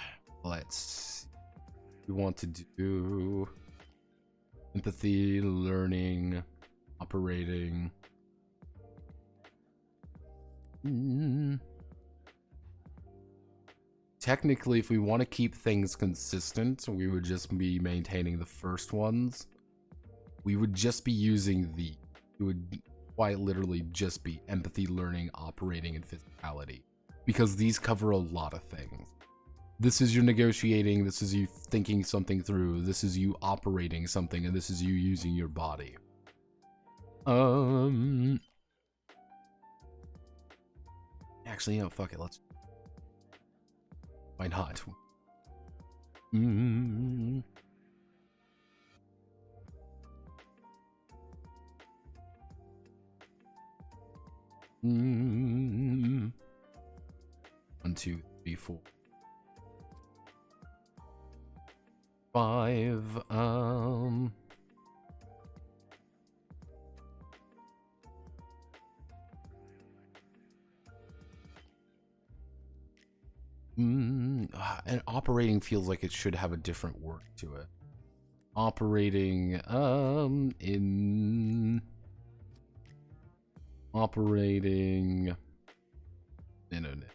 let's see. We want to do empathy, learning, operating. Technically, if we want to keep things consistent, we would just be maintaining the first ones. We would just be using it would quite literally just be empathy, learning, operating, and physicality. Because these cover a lot of things. This is you negotiating, this is you thinking something through, this is you operating something, and this is you using your body. Actually, fuck it, let's... Why not? One, two, three, 4, 5. And operating feels like it should have a different word to it. Operating, internet.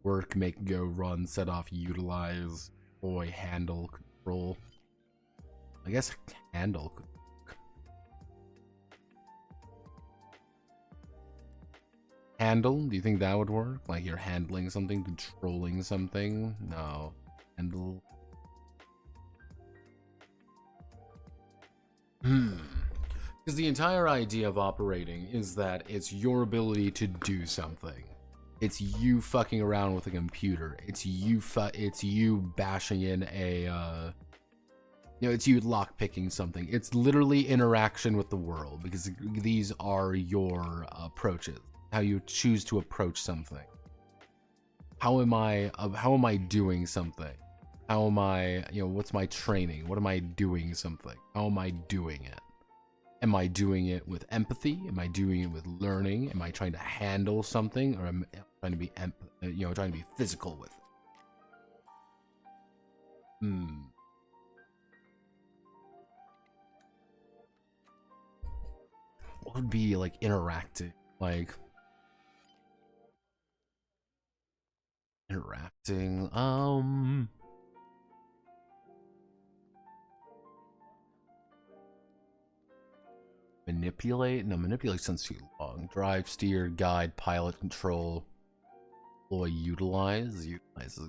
Work, make, go, run, set off, utilize, deploy, handle, control. I guess handle. Handle? Do you think that would work? Like you're handling something, controlling something? No. Handle. Because the entire idea of operating is that it's your ability to do something. It's you fucking around with a computer. It's you bashing in a it's you lockpicking something. It's literally interaction with the world, because these are your approaches. How you choose to approach something. How am I doing something? How am I, what's my training? What am I doing something? How am I doing it? Am I doing it with empathy? Am I doing it with learning? Am I trying to handle something, or am I trying to be trying to be physical with it? What would be like interacting? Like interacting. Manipulate? No, manipulate sounds too long. Drive, steer, guide, pilot, control, deploy, utilize. Utilize is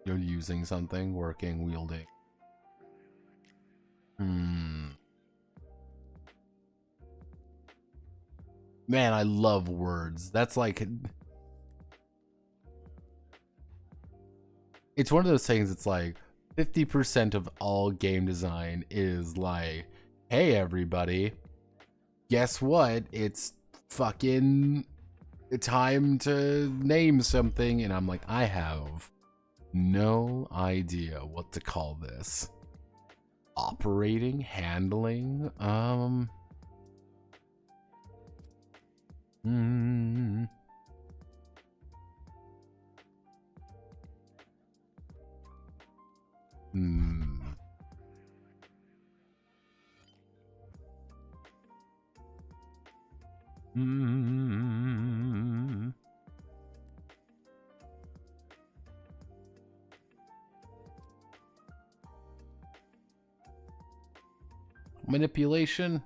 you're using something, working, wielding. Man, I love words. That's like, it's one of those things. It's like 50% of all game design is like, hey everybody, guess what? It's fucking time to name something, and I'm like, I have no idea what to call this. Operating, handling, Manipulation?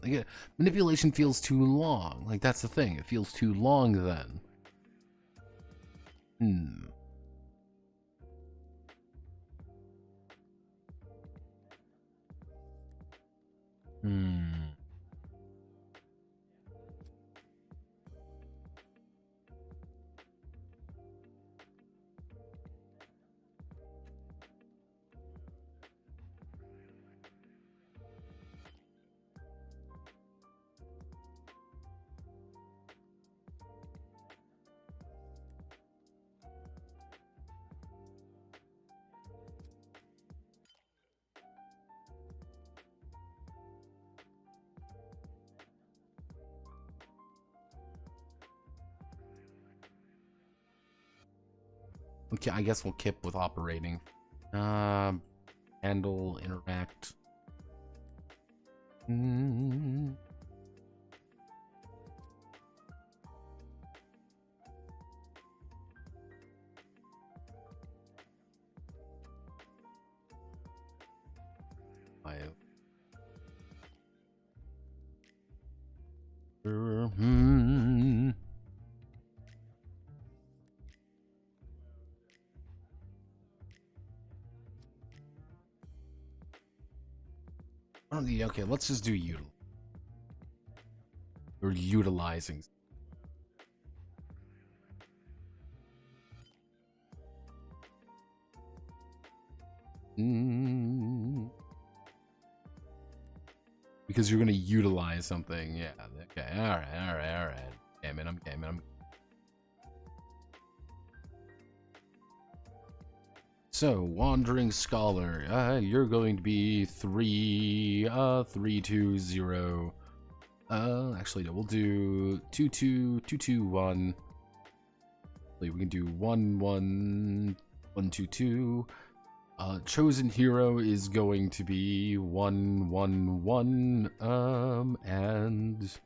Again, manipulation feels too long. Like, that's the thing. It feels too long then. Hmm. Okay, I guess we'll keep with operating. Handle, interact. Okay, let's just do util. We're utilizing. Because you're gonna utilize something. Yeah. Okay. All right. Damn it. I'm gaming. So, Wandering Scholar, you're going to be 3-2-0. Actually, no, we'll do 2-2-2-2-1. We can do 1-1-1-2-2. Chosen Hero is going to be 1-1-1, and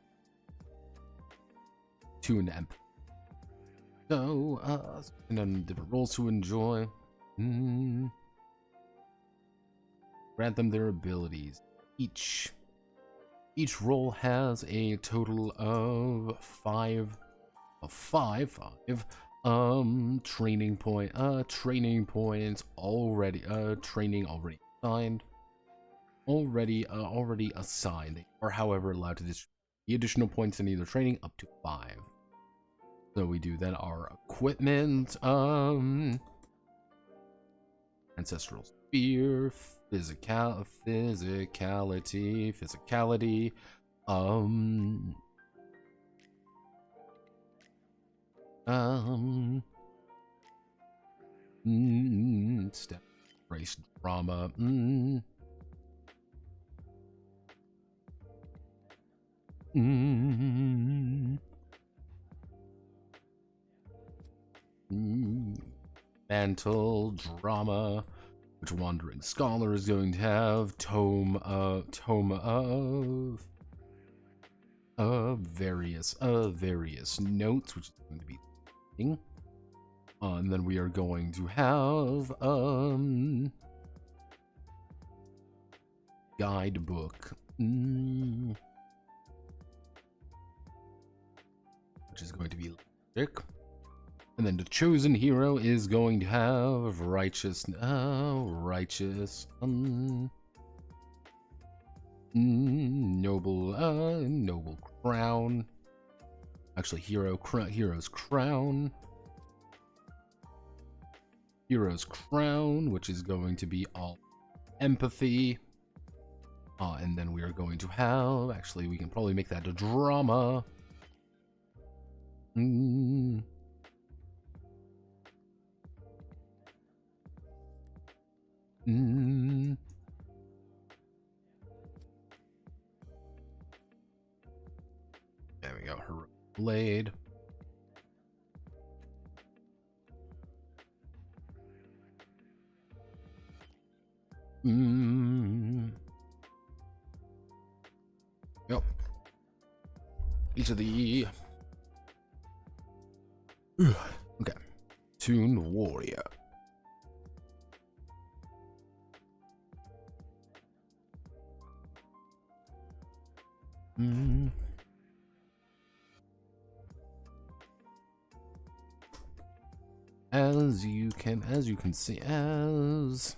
2 in Emp. So, and then different roles to enjoy. Grant them their abilities. Each role has a total of 5 training points already assigned. They are, however, allowed to distribute the additional points in either training up to 5. So we do then our equipment, ancestral spear, physicality, step, race, drama, mantle, drama, which Wandering Scholar is going to have, tome of various notes, which is going to be and then we are going to have guidebook, which is going to be logic. And then the chosen hero is going to have righteous, noble crown. Actually, hero's crown. Hero's crown, which is going to be all empathy. And then we are going to have, actually, we can probably make that a drama. There we go, her blade. Yep. Each of the okay. Tuned warrior. As you can see, as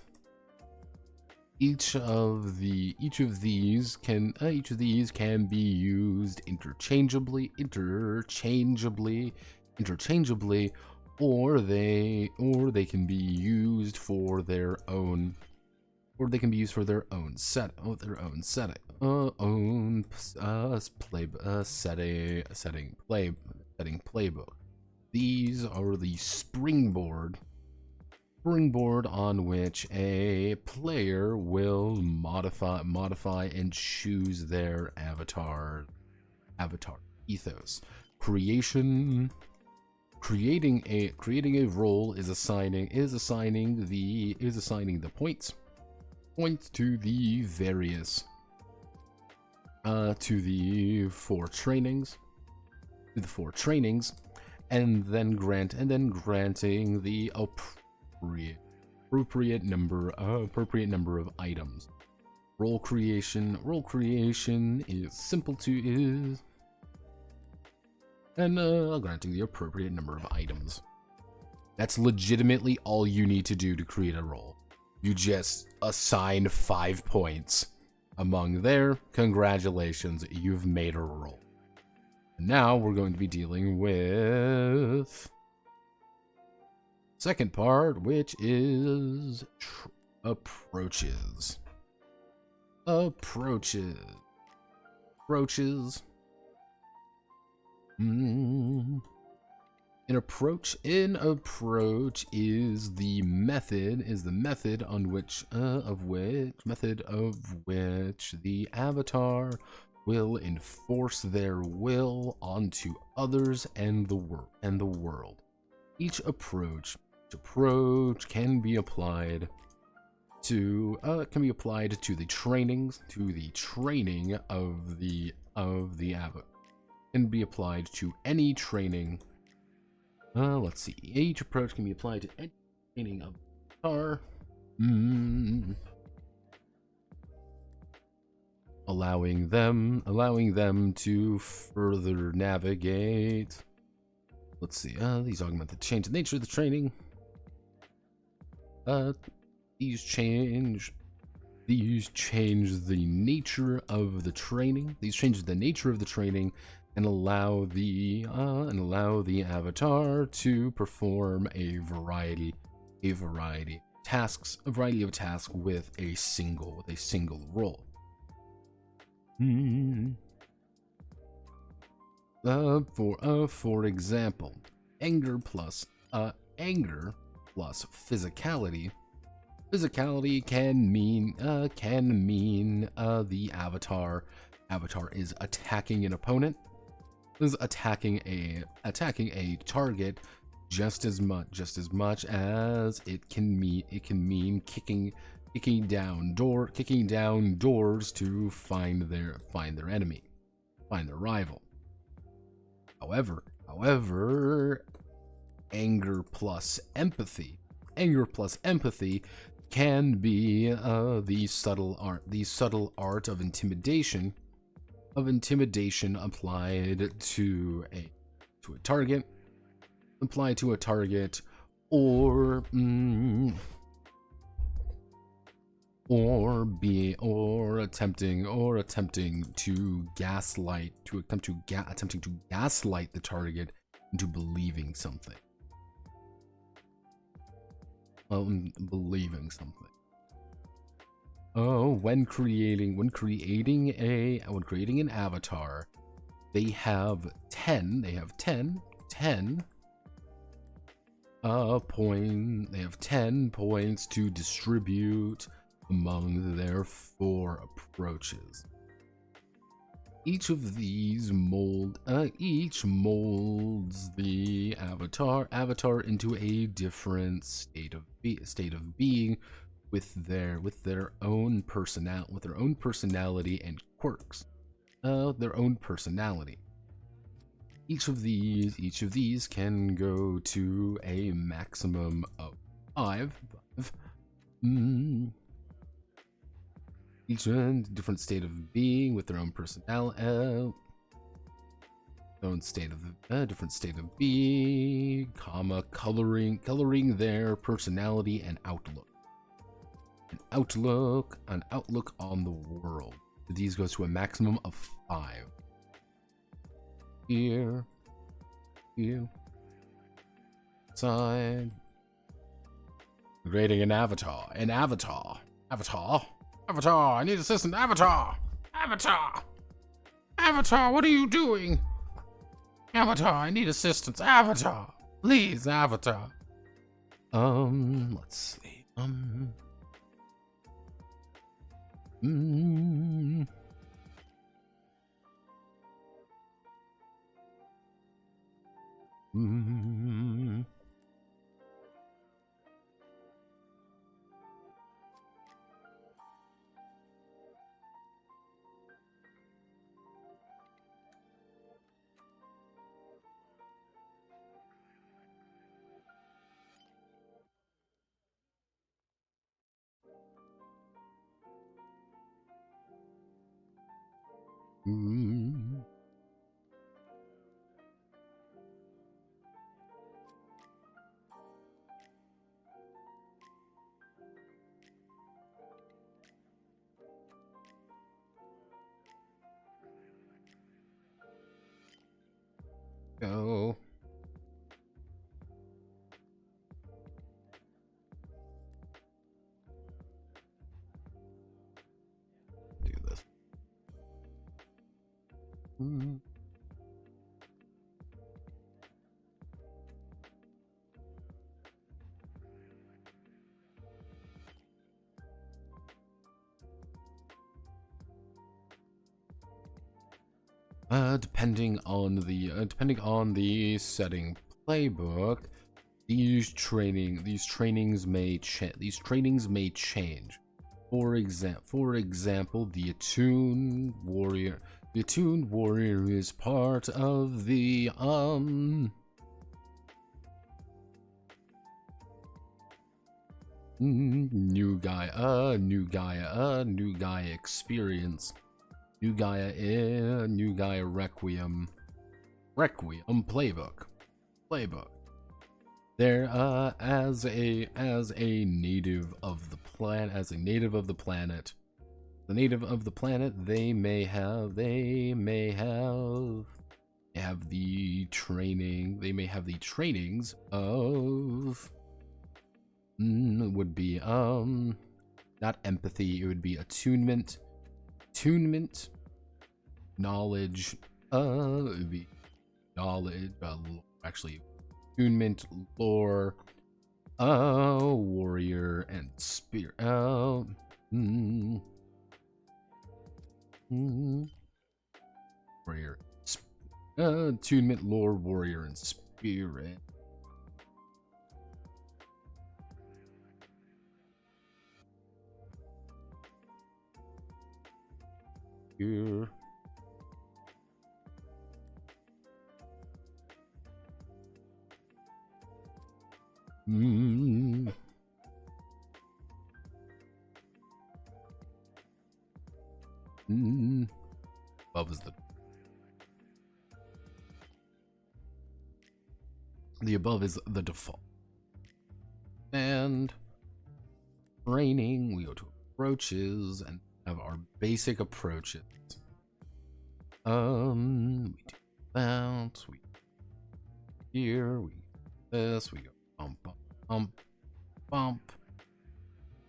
Each of these can be used interchangeably, or they can be used for their own, setting, playbook. These are the springboard on which a player will modify and choose their avatar ethos. Creating a role is assigning the points to the various to the four trainings, and then granting the appropriate number of items. Role creation is simple to granting the appropriate number of items. That's legitimately all you need to do to create a role. You just assign 5 points. Among there, congratulations, you've made a role. Now we're going to be dealing with second part, which is approaches. An approach is the method on which the avatar will enforce their will onto others and the world. Each approach can be applied to the training of the avatar. Can be applied to any training. Let's see. Each approach can be applied to any training of the avatar. Allowing them to further navigate. Let's see. These augment the change the nature of the training. These change the nature of the training. These change the nature of the training and allow the avatar to perform a variety of tasks with a single role. For example, anger plus physicality. Physicality can mean the avatar is attacking an opponent, is attacking a target just as much as it can mean kicking down doors to find their enemy, find their rival. However, anger plus empathy can be the subtle art of intimidation applied to a target, or attempting to gaslight the target into believing something. When creating an avatar, they have 10 points to distribute among their 4 approaches. Each of these molds the avatar into a different state of being with their own personality and quirks. Their own personality. Each of these can go to a maximum of 5. Each different state of being with their own personality, different state of being, coloring their personality and outlook. An outlook on the world. These goes to a maximum of 5. Here. Side. Creating an avatar. Avatar. I need assistant. Avatar. What are you doing? Avatar, I need assistance. Avatar. Please, Avatar. Let's see. Go. Do this. Depending on the setting playbook, these trainings may change. For example, the attuned warrior. The attuned warrior is part of the new Gaia experience. New Gaia Requiem playbook. There, as a native of the planet, they may have the trainings of would be not empathy, it would be attunement, knowledge, it would be knowledge, attunement, lore, warrior, and spirit. Warrior, attunement, lore, warrior, and spirit. Here. Above is the above is the default. And training, we go to approaches and have our basic approaches. We do bounce, we here, we this, we go bump.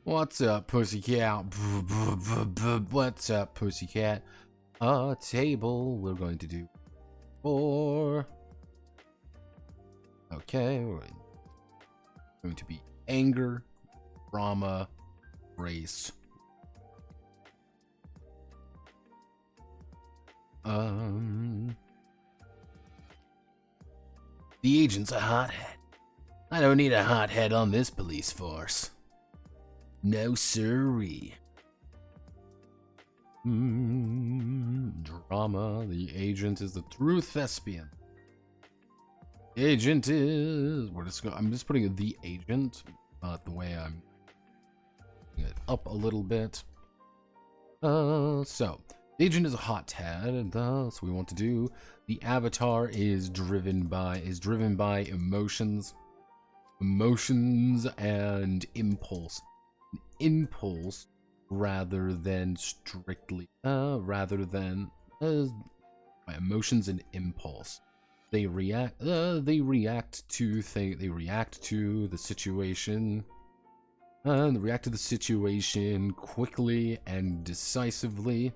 What's up, pussycat? What's up, pussycat? Table, we're going to do 4. Okay, we're going to be anger, drama, race. The agent's a hothead. I don't need a hothead on this police force. No siree. Drama. The agent is the true thespian. The agent is. I'm just putting the agent, not the way I'm putting it up a little bit. So the agent is a hothead, and so we want to do. The avatar is driven by emotions and impulse. impulse rather than strictly by emotions and impulse. They react to the situation. They react to the situation quickly and decisively.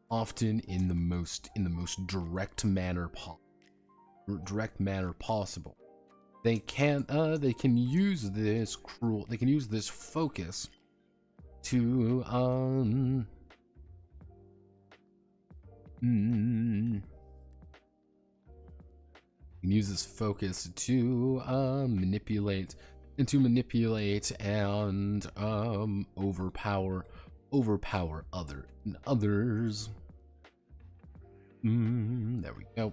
Often in the most direct manner possible. They can use this focus to manipulate and overpower others. There we go.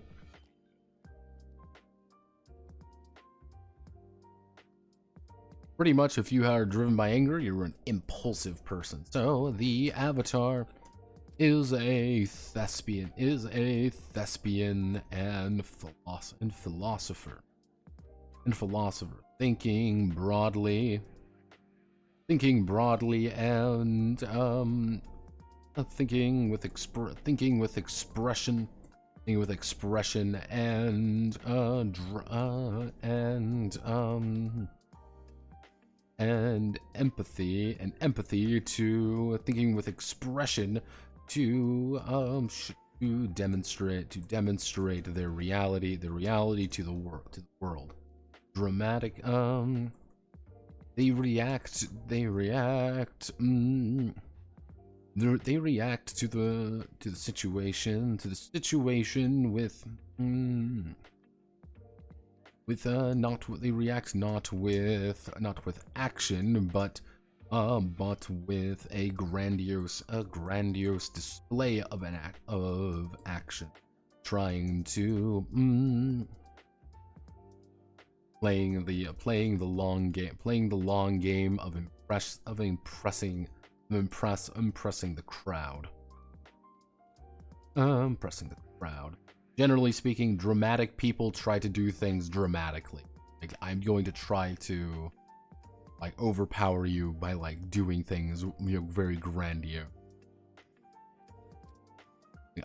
Pretty much, if you are driven by anger, you're an impulsive person. So the avatar is a thespian, and philosopher, thinking broadly, and thinking with expression, and empathy to thinking with expression to demonstrate their reality to the world. Dramatic. They react to the situation with they react not with action, but with a grandiose display of action, trying to playing the long game of impressing the crowd. Generally speaking, dramatic people try to do things dramatically. Like, I'm going to try to overpower you by doing things very grandiose.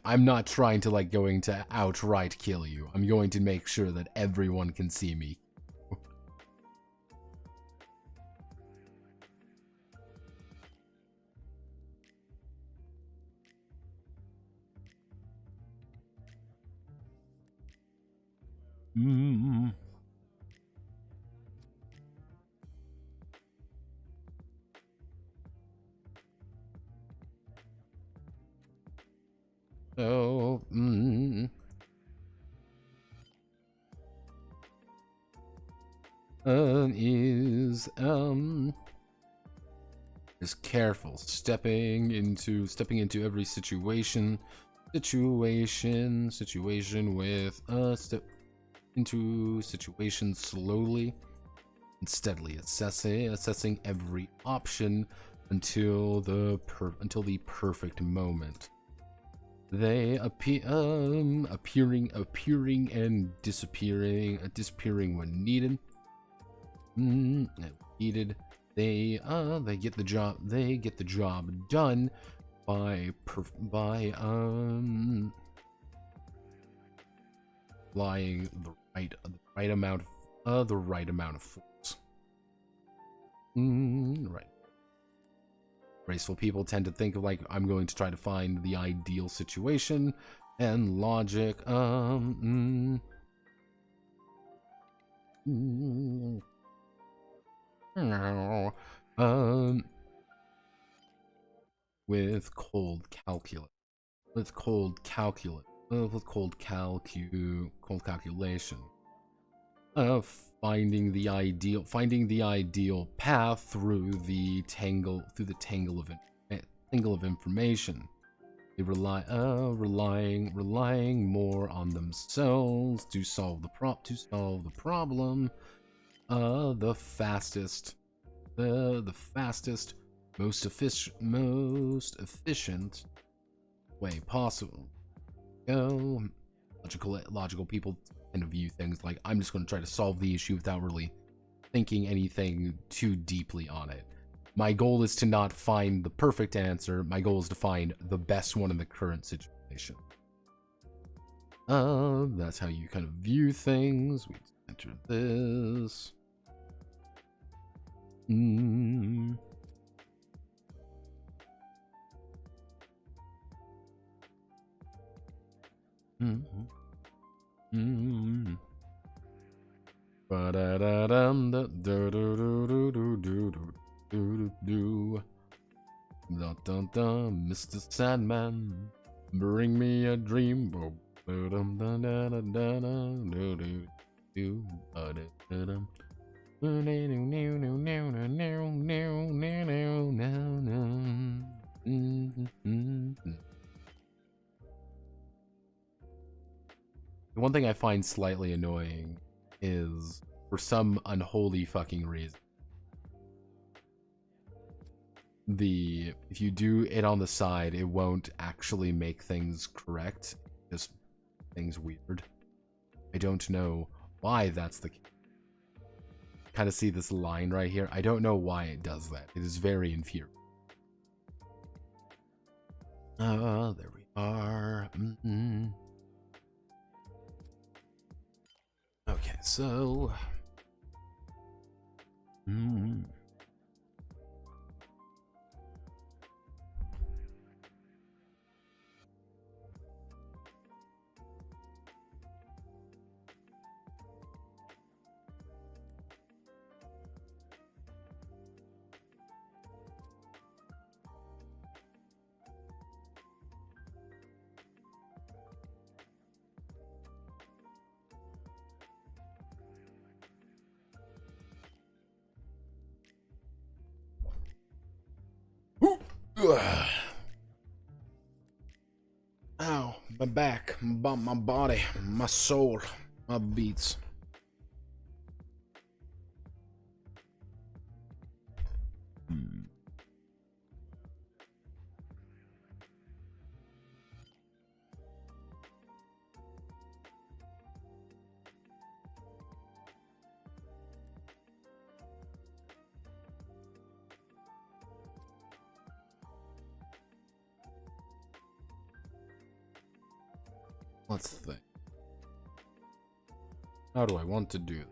I'm not trying to going to outright kill you. I'm going to make sure that everyone can see me. So, is careful, stepping into every situation with step into situations slowly and steadily, assessing every option until the perfect moment. They appearing and disappearing when needed. They get the job done by applying the right amount of force. Right. Graceful people tend to think of I'm going to try to find the ideal situation, and logic with cold calculation. Finding the ideal path through the tangle of information. They relying more on themselves to solve the problem. The fastest, most efficient way possible. Logical people tend to view things like, I'm just going to try to solve the issue without really thinking anything too deeply on it. My goal is to not find the perfect answer. My goal is to find the best one in the current situation. That's how you kind of view things. We enter this. Mr. Sandman, bring me a dream. The one thing I find slightly annoying is, for some unholy fucking reason, if you do it on the side, it won't actually make things correct, just things weird. I don't know why that's the case. Kind of see this line right here. I don't know why it does that. It is very infuriating. There we are. Okay, so ow, my back, my body, my soul, my beats. What's the thing? How do I want to do it?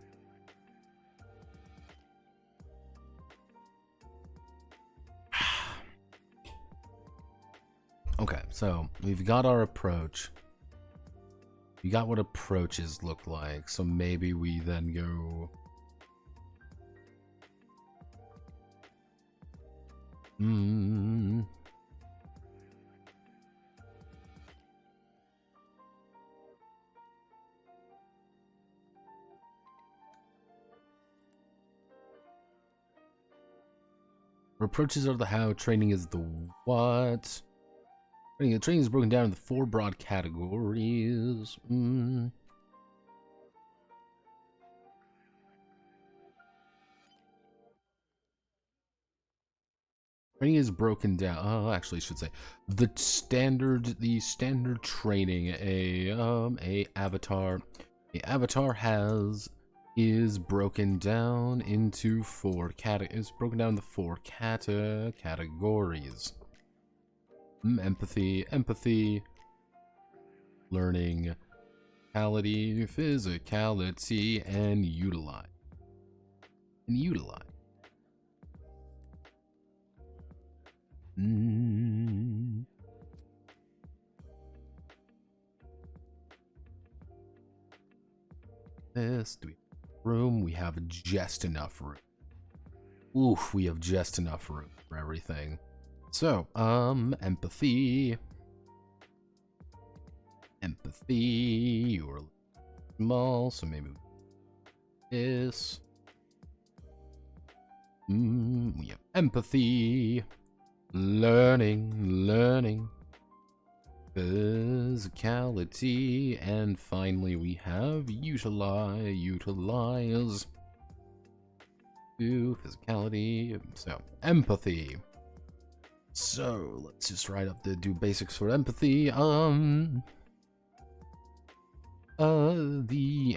Okay, so we've got our approach. We got what approaches look like, so maybe we then go... Approaches are the how, training is the what. Training is broken down into 4 broad categories. Training is broken down. Oh, actually, I should say the standard training a avatar is broken down into 4 categories. Empathy, learning, physicality, and utilize. This, do we have room? We have just enough room. Oof, we have just enough room for everything. So, empathy, you're small, so maybe this. We have empathy, learning, physicality, and finally we have utilize. Physicality, so empathy. So let's just write up do basics for empathy. The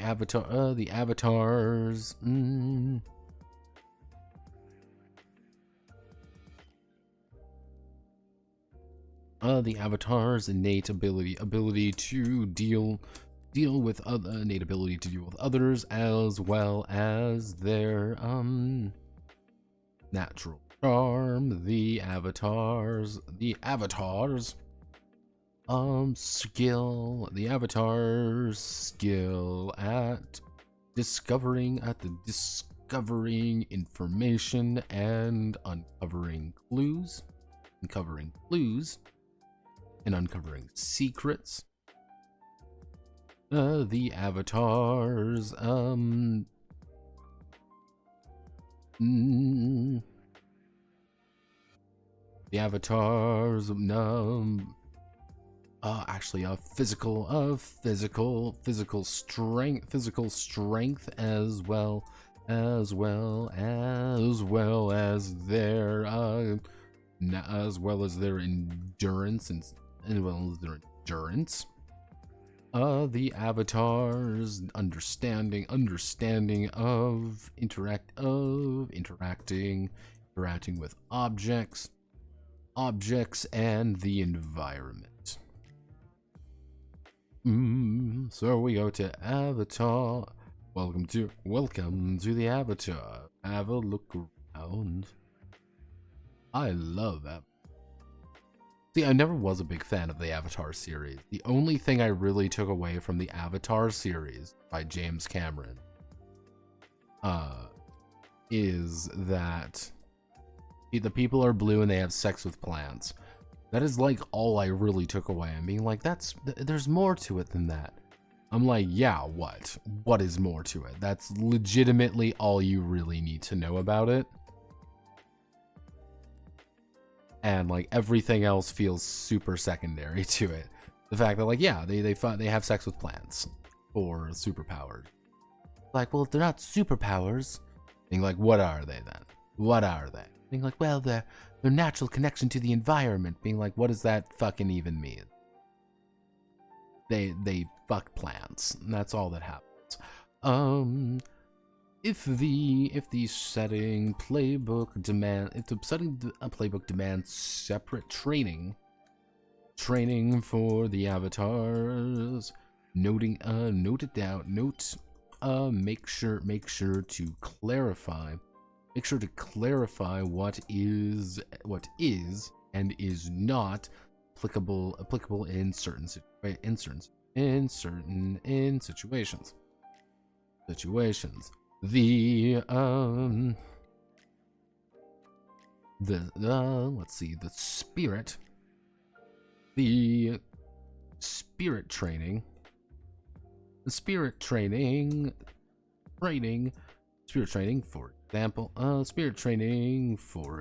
avatars. The Avatar's innate ability to deal with innate ability to deal with others, as well as their natural charm. The Avatar's skill at discovering information and uncovering clues and uncovering secrets. The Avatar's physical strength, as well as their endurance the Avatar's understanding of interacting with objects and the environment. So we go to Avatar. Welcome to the Avatar. Have a look around. I love Avatar. See, I never was a big fan of the Avatar series. The only thing I really took away from the Avatar series by James Cameron is that the people are blue and they have sex with plants. That is like all I really took away. I'm being like, there's more to it than that. I'm like, yeah, what is more to it? That's legitimately all you really need to know about it. And like everything else feels super secondary to it. The fact that like, yeah, they have sex with plants for superpowers. Like, well, if they're not superpowers, being like, what are they then? What are they? Being like, well, their natural connection to the environment. Being like, what does that fucking even mean? They fuck plants. And that's all that happens. If the setting playbook demands separate training for the avatars, note it down. Make sure to clarify what is and is not applicable in certain situations. Let's see, the spirit training, for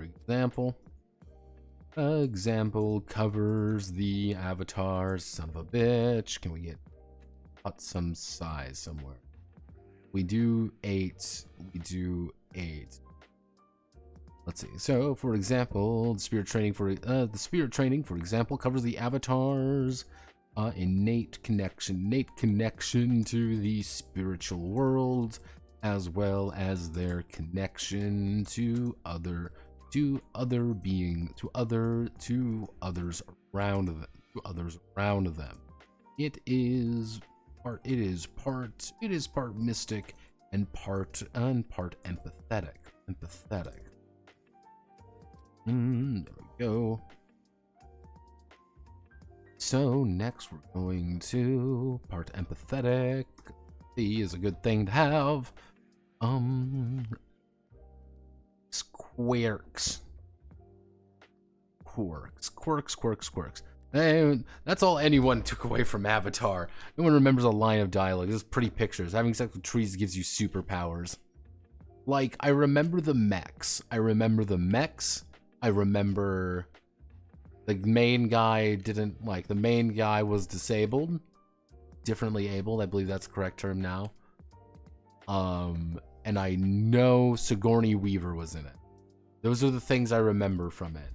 example covers the avatar. Son of a bitch, can we get some size somewhere? We do 8. Let's see. So, for example, the spirit training, for example, covers the avatar's innate connection to the spiritual world, as well as their connection to others around them. It is part mystic and part empathetic. There we go. So next we're going to part empathetic. C is a good thing to have. Quirks. And that's all anyone took away from Avatar. No one remembers a line of dialogue. Just pretty pictures. Having sex with trees gives you superpowers. Like, I remember the mechs. I remember the main guy the main guy was disabled. Differently abled. I believe that's the correct term now. And I know Sigourney Weaver was in it. Those are the things I remember from it.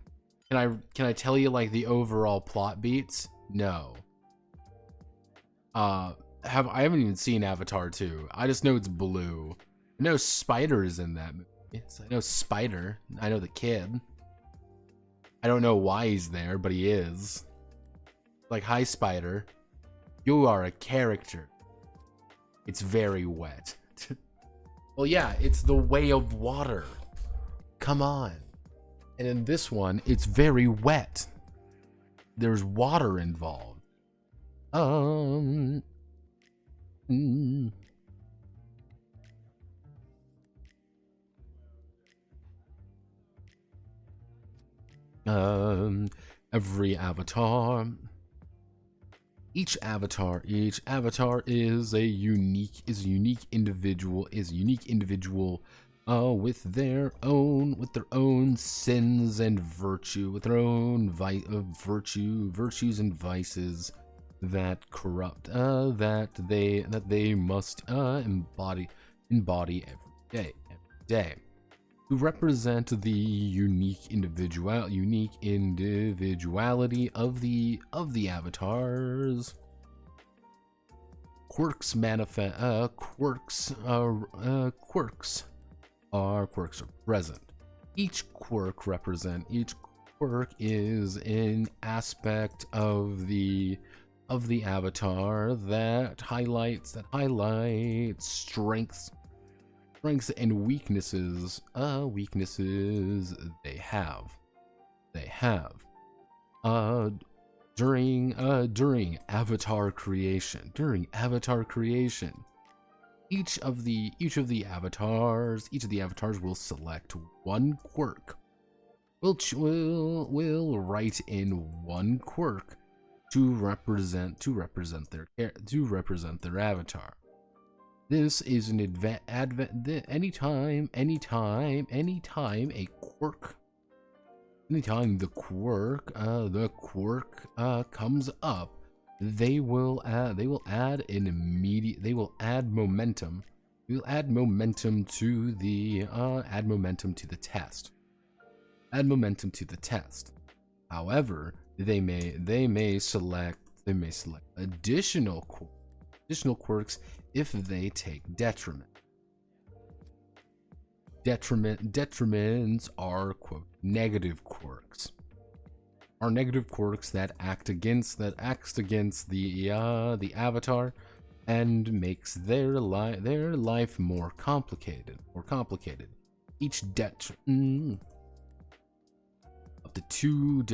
Can I tell you like the overall plot beats? No. I haven't even seen Avatar 2. I just know it's blue. I know Spider is in that movie. Yes, I know Spider. I know the kid. I don't know why he's there, but he is. Like, hi, spider. You are a character. It's very wet. Well, yeah, it's the way of water. Come on. And in this one, it's very wet. There's water involved. Every avatar. Each avatar is a unique individual, with their own sins and virtue, with their own virtues and vices that corrupt, that they must embody every day. To represent the unique individuality of the avatars. Quirks are present. Each quirk is an aspect of the avatar that highlights strengths and weaknesses they have during avatar creation. Each of the avatars will select one quirk. Will write in one quirk to represent their avatar. This is an anytime the quirk comes up, they will add momentum. We'll add momentum to the test. However, they may select additional quirks if they take detriment. Detriments are, quote, negative quirks. Are negative quirks that acts against the avatar and makes their life more complicated. Each up to two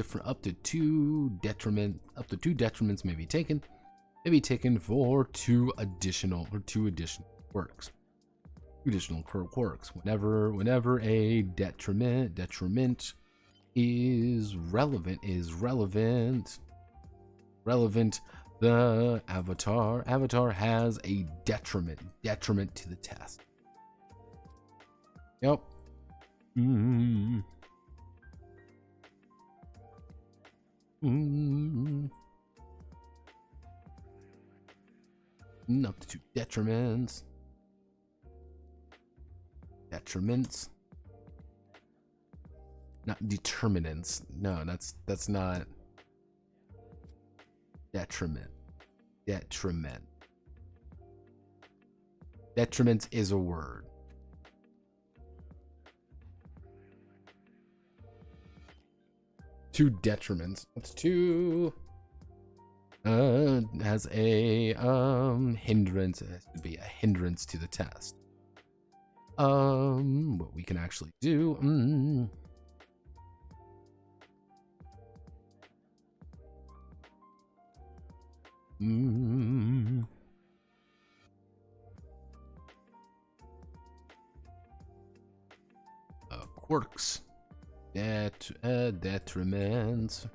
detriments may be taken. For two additional quirks. Whenever a detriment is relevant, the avatar has a detriment to the test. Yep. Up to two detriments. Not determinants. No, that's not. Detriment. Detriment is a word. Two detriments. That's two. Has a hindrance. It has to be a hindrance to the test. What we can actually do. Quirks. Detriments.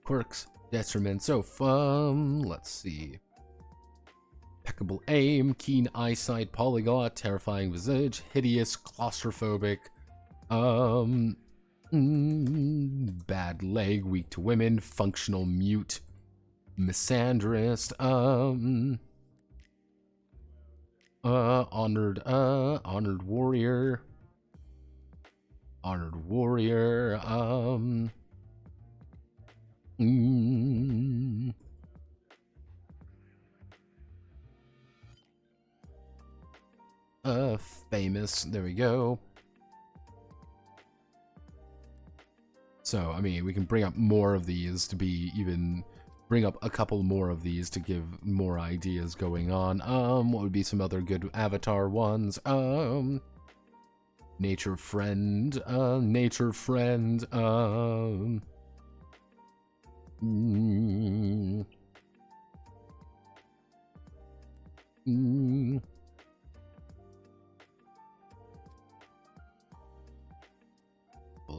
Quirks. Detriments. So, let's see. Impeccable aim, keen eyesight, polyglot, terrifying visage, hideous, claustrophobic, bad leg, weak to women, functional mute, misandrist, honored warrior, famous. There we go. So, I mean, we can bring up more of these to be even bring up a couple more of these to give more ideas going on. What would be some other good avatar ones? Nature friend, nature friend,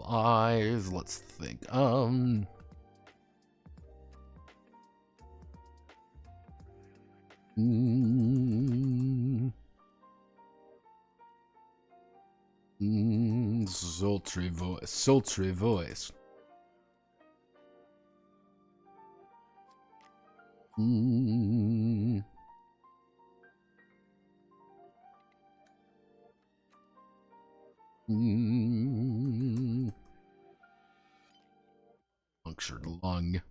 eyes, let's think, sultry voice, sultry voice. Punctured lung.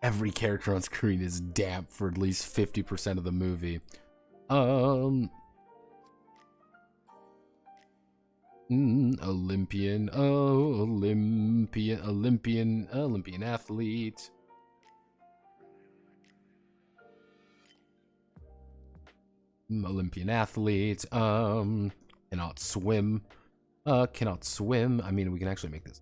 Every character on screen is damp for at least 50% of the movie. Olympian, Olympian athlete. Olympian athlete, cannot swim, cannot swim. I mean, we can actually make this.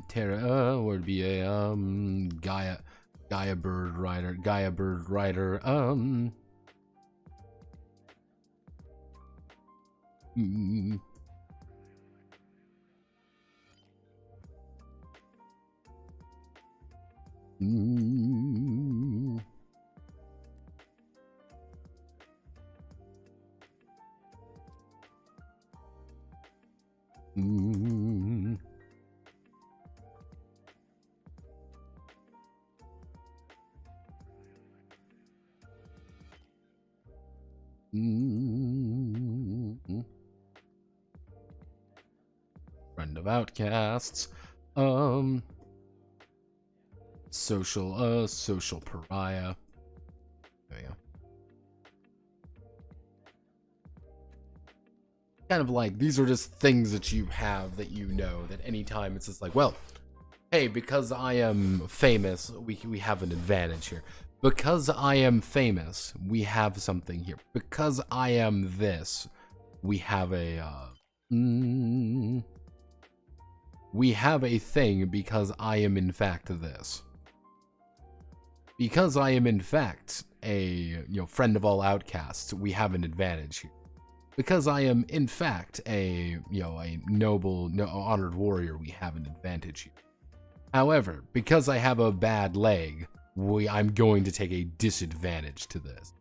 Terra would be a Gaia bird rider, friend of outcasts, social pariah. There you go. Kind of like, these are just things that you have that you know, that anytime it's just like, well, hey, because I am famous, we have an advantage here. Because I am famous, we have something here. Because I am this, we have a, we have a thing because I am in fact this. Because I am in fact a, friend of all outcasts, we have an advantage here. Because I am in fact a, a noble, honored warrior, we have an advantage here. However, because I have a bad leg, I'm going to take a disadvantage to this.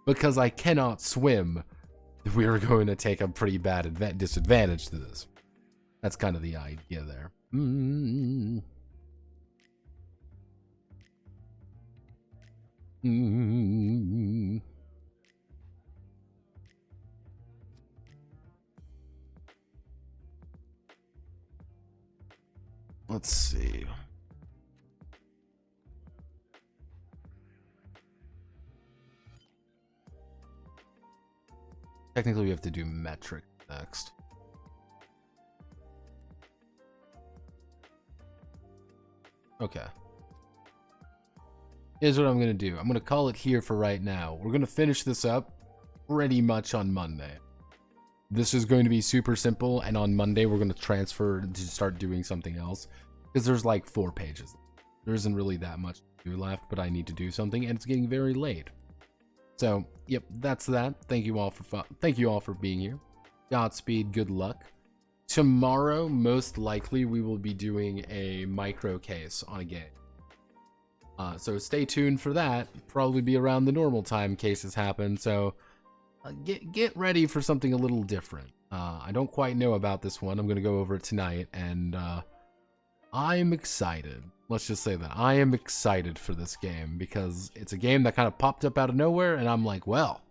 Because I cannot swim, we're going to take a pretty bad disadvantage to this. That's kind of the idea there. Let's see. Technically, we have to do metric next. Okay. Here's what I'm going to do. I'm going to call it here for right now. We're going to finish this up pretty much on Monday. This is going to be super simple, and on Monday we're going to transfer to start doing something else. Because there's like 4 pages. There isn't really that much to do left, but I need to do something, and it's getting very late. So, yep, that's that. Thank you all for being here. Godspeed, good luck. Tomorrow, most likely, we will be doing a micro case on a game. So stay tuned for that. Probably be around the normal time cases happen, so get ready for something a little different. I don't quite know about this one. I'm going to go over it tonight, and I am excited. Let's just say that. I am excited for this game because it's a game that kind of popped up out of nowhere, and I'm like, well,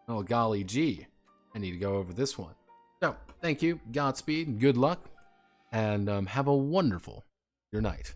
oh golly gee, I need to go over this one. So, thank you, Godspeed, good luck, and have a wonderful your night.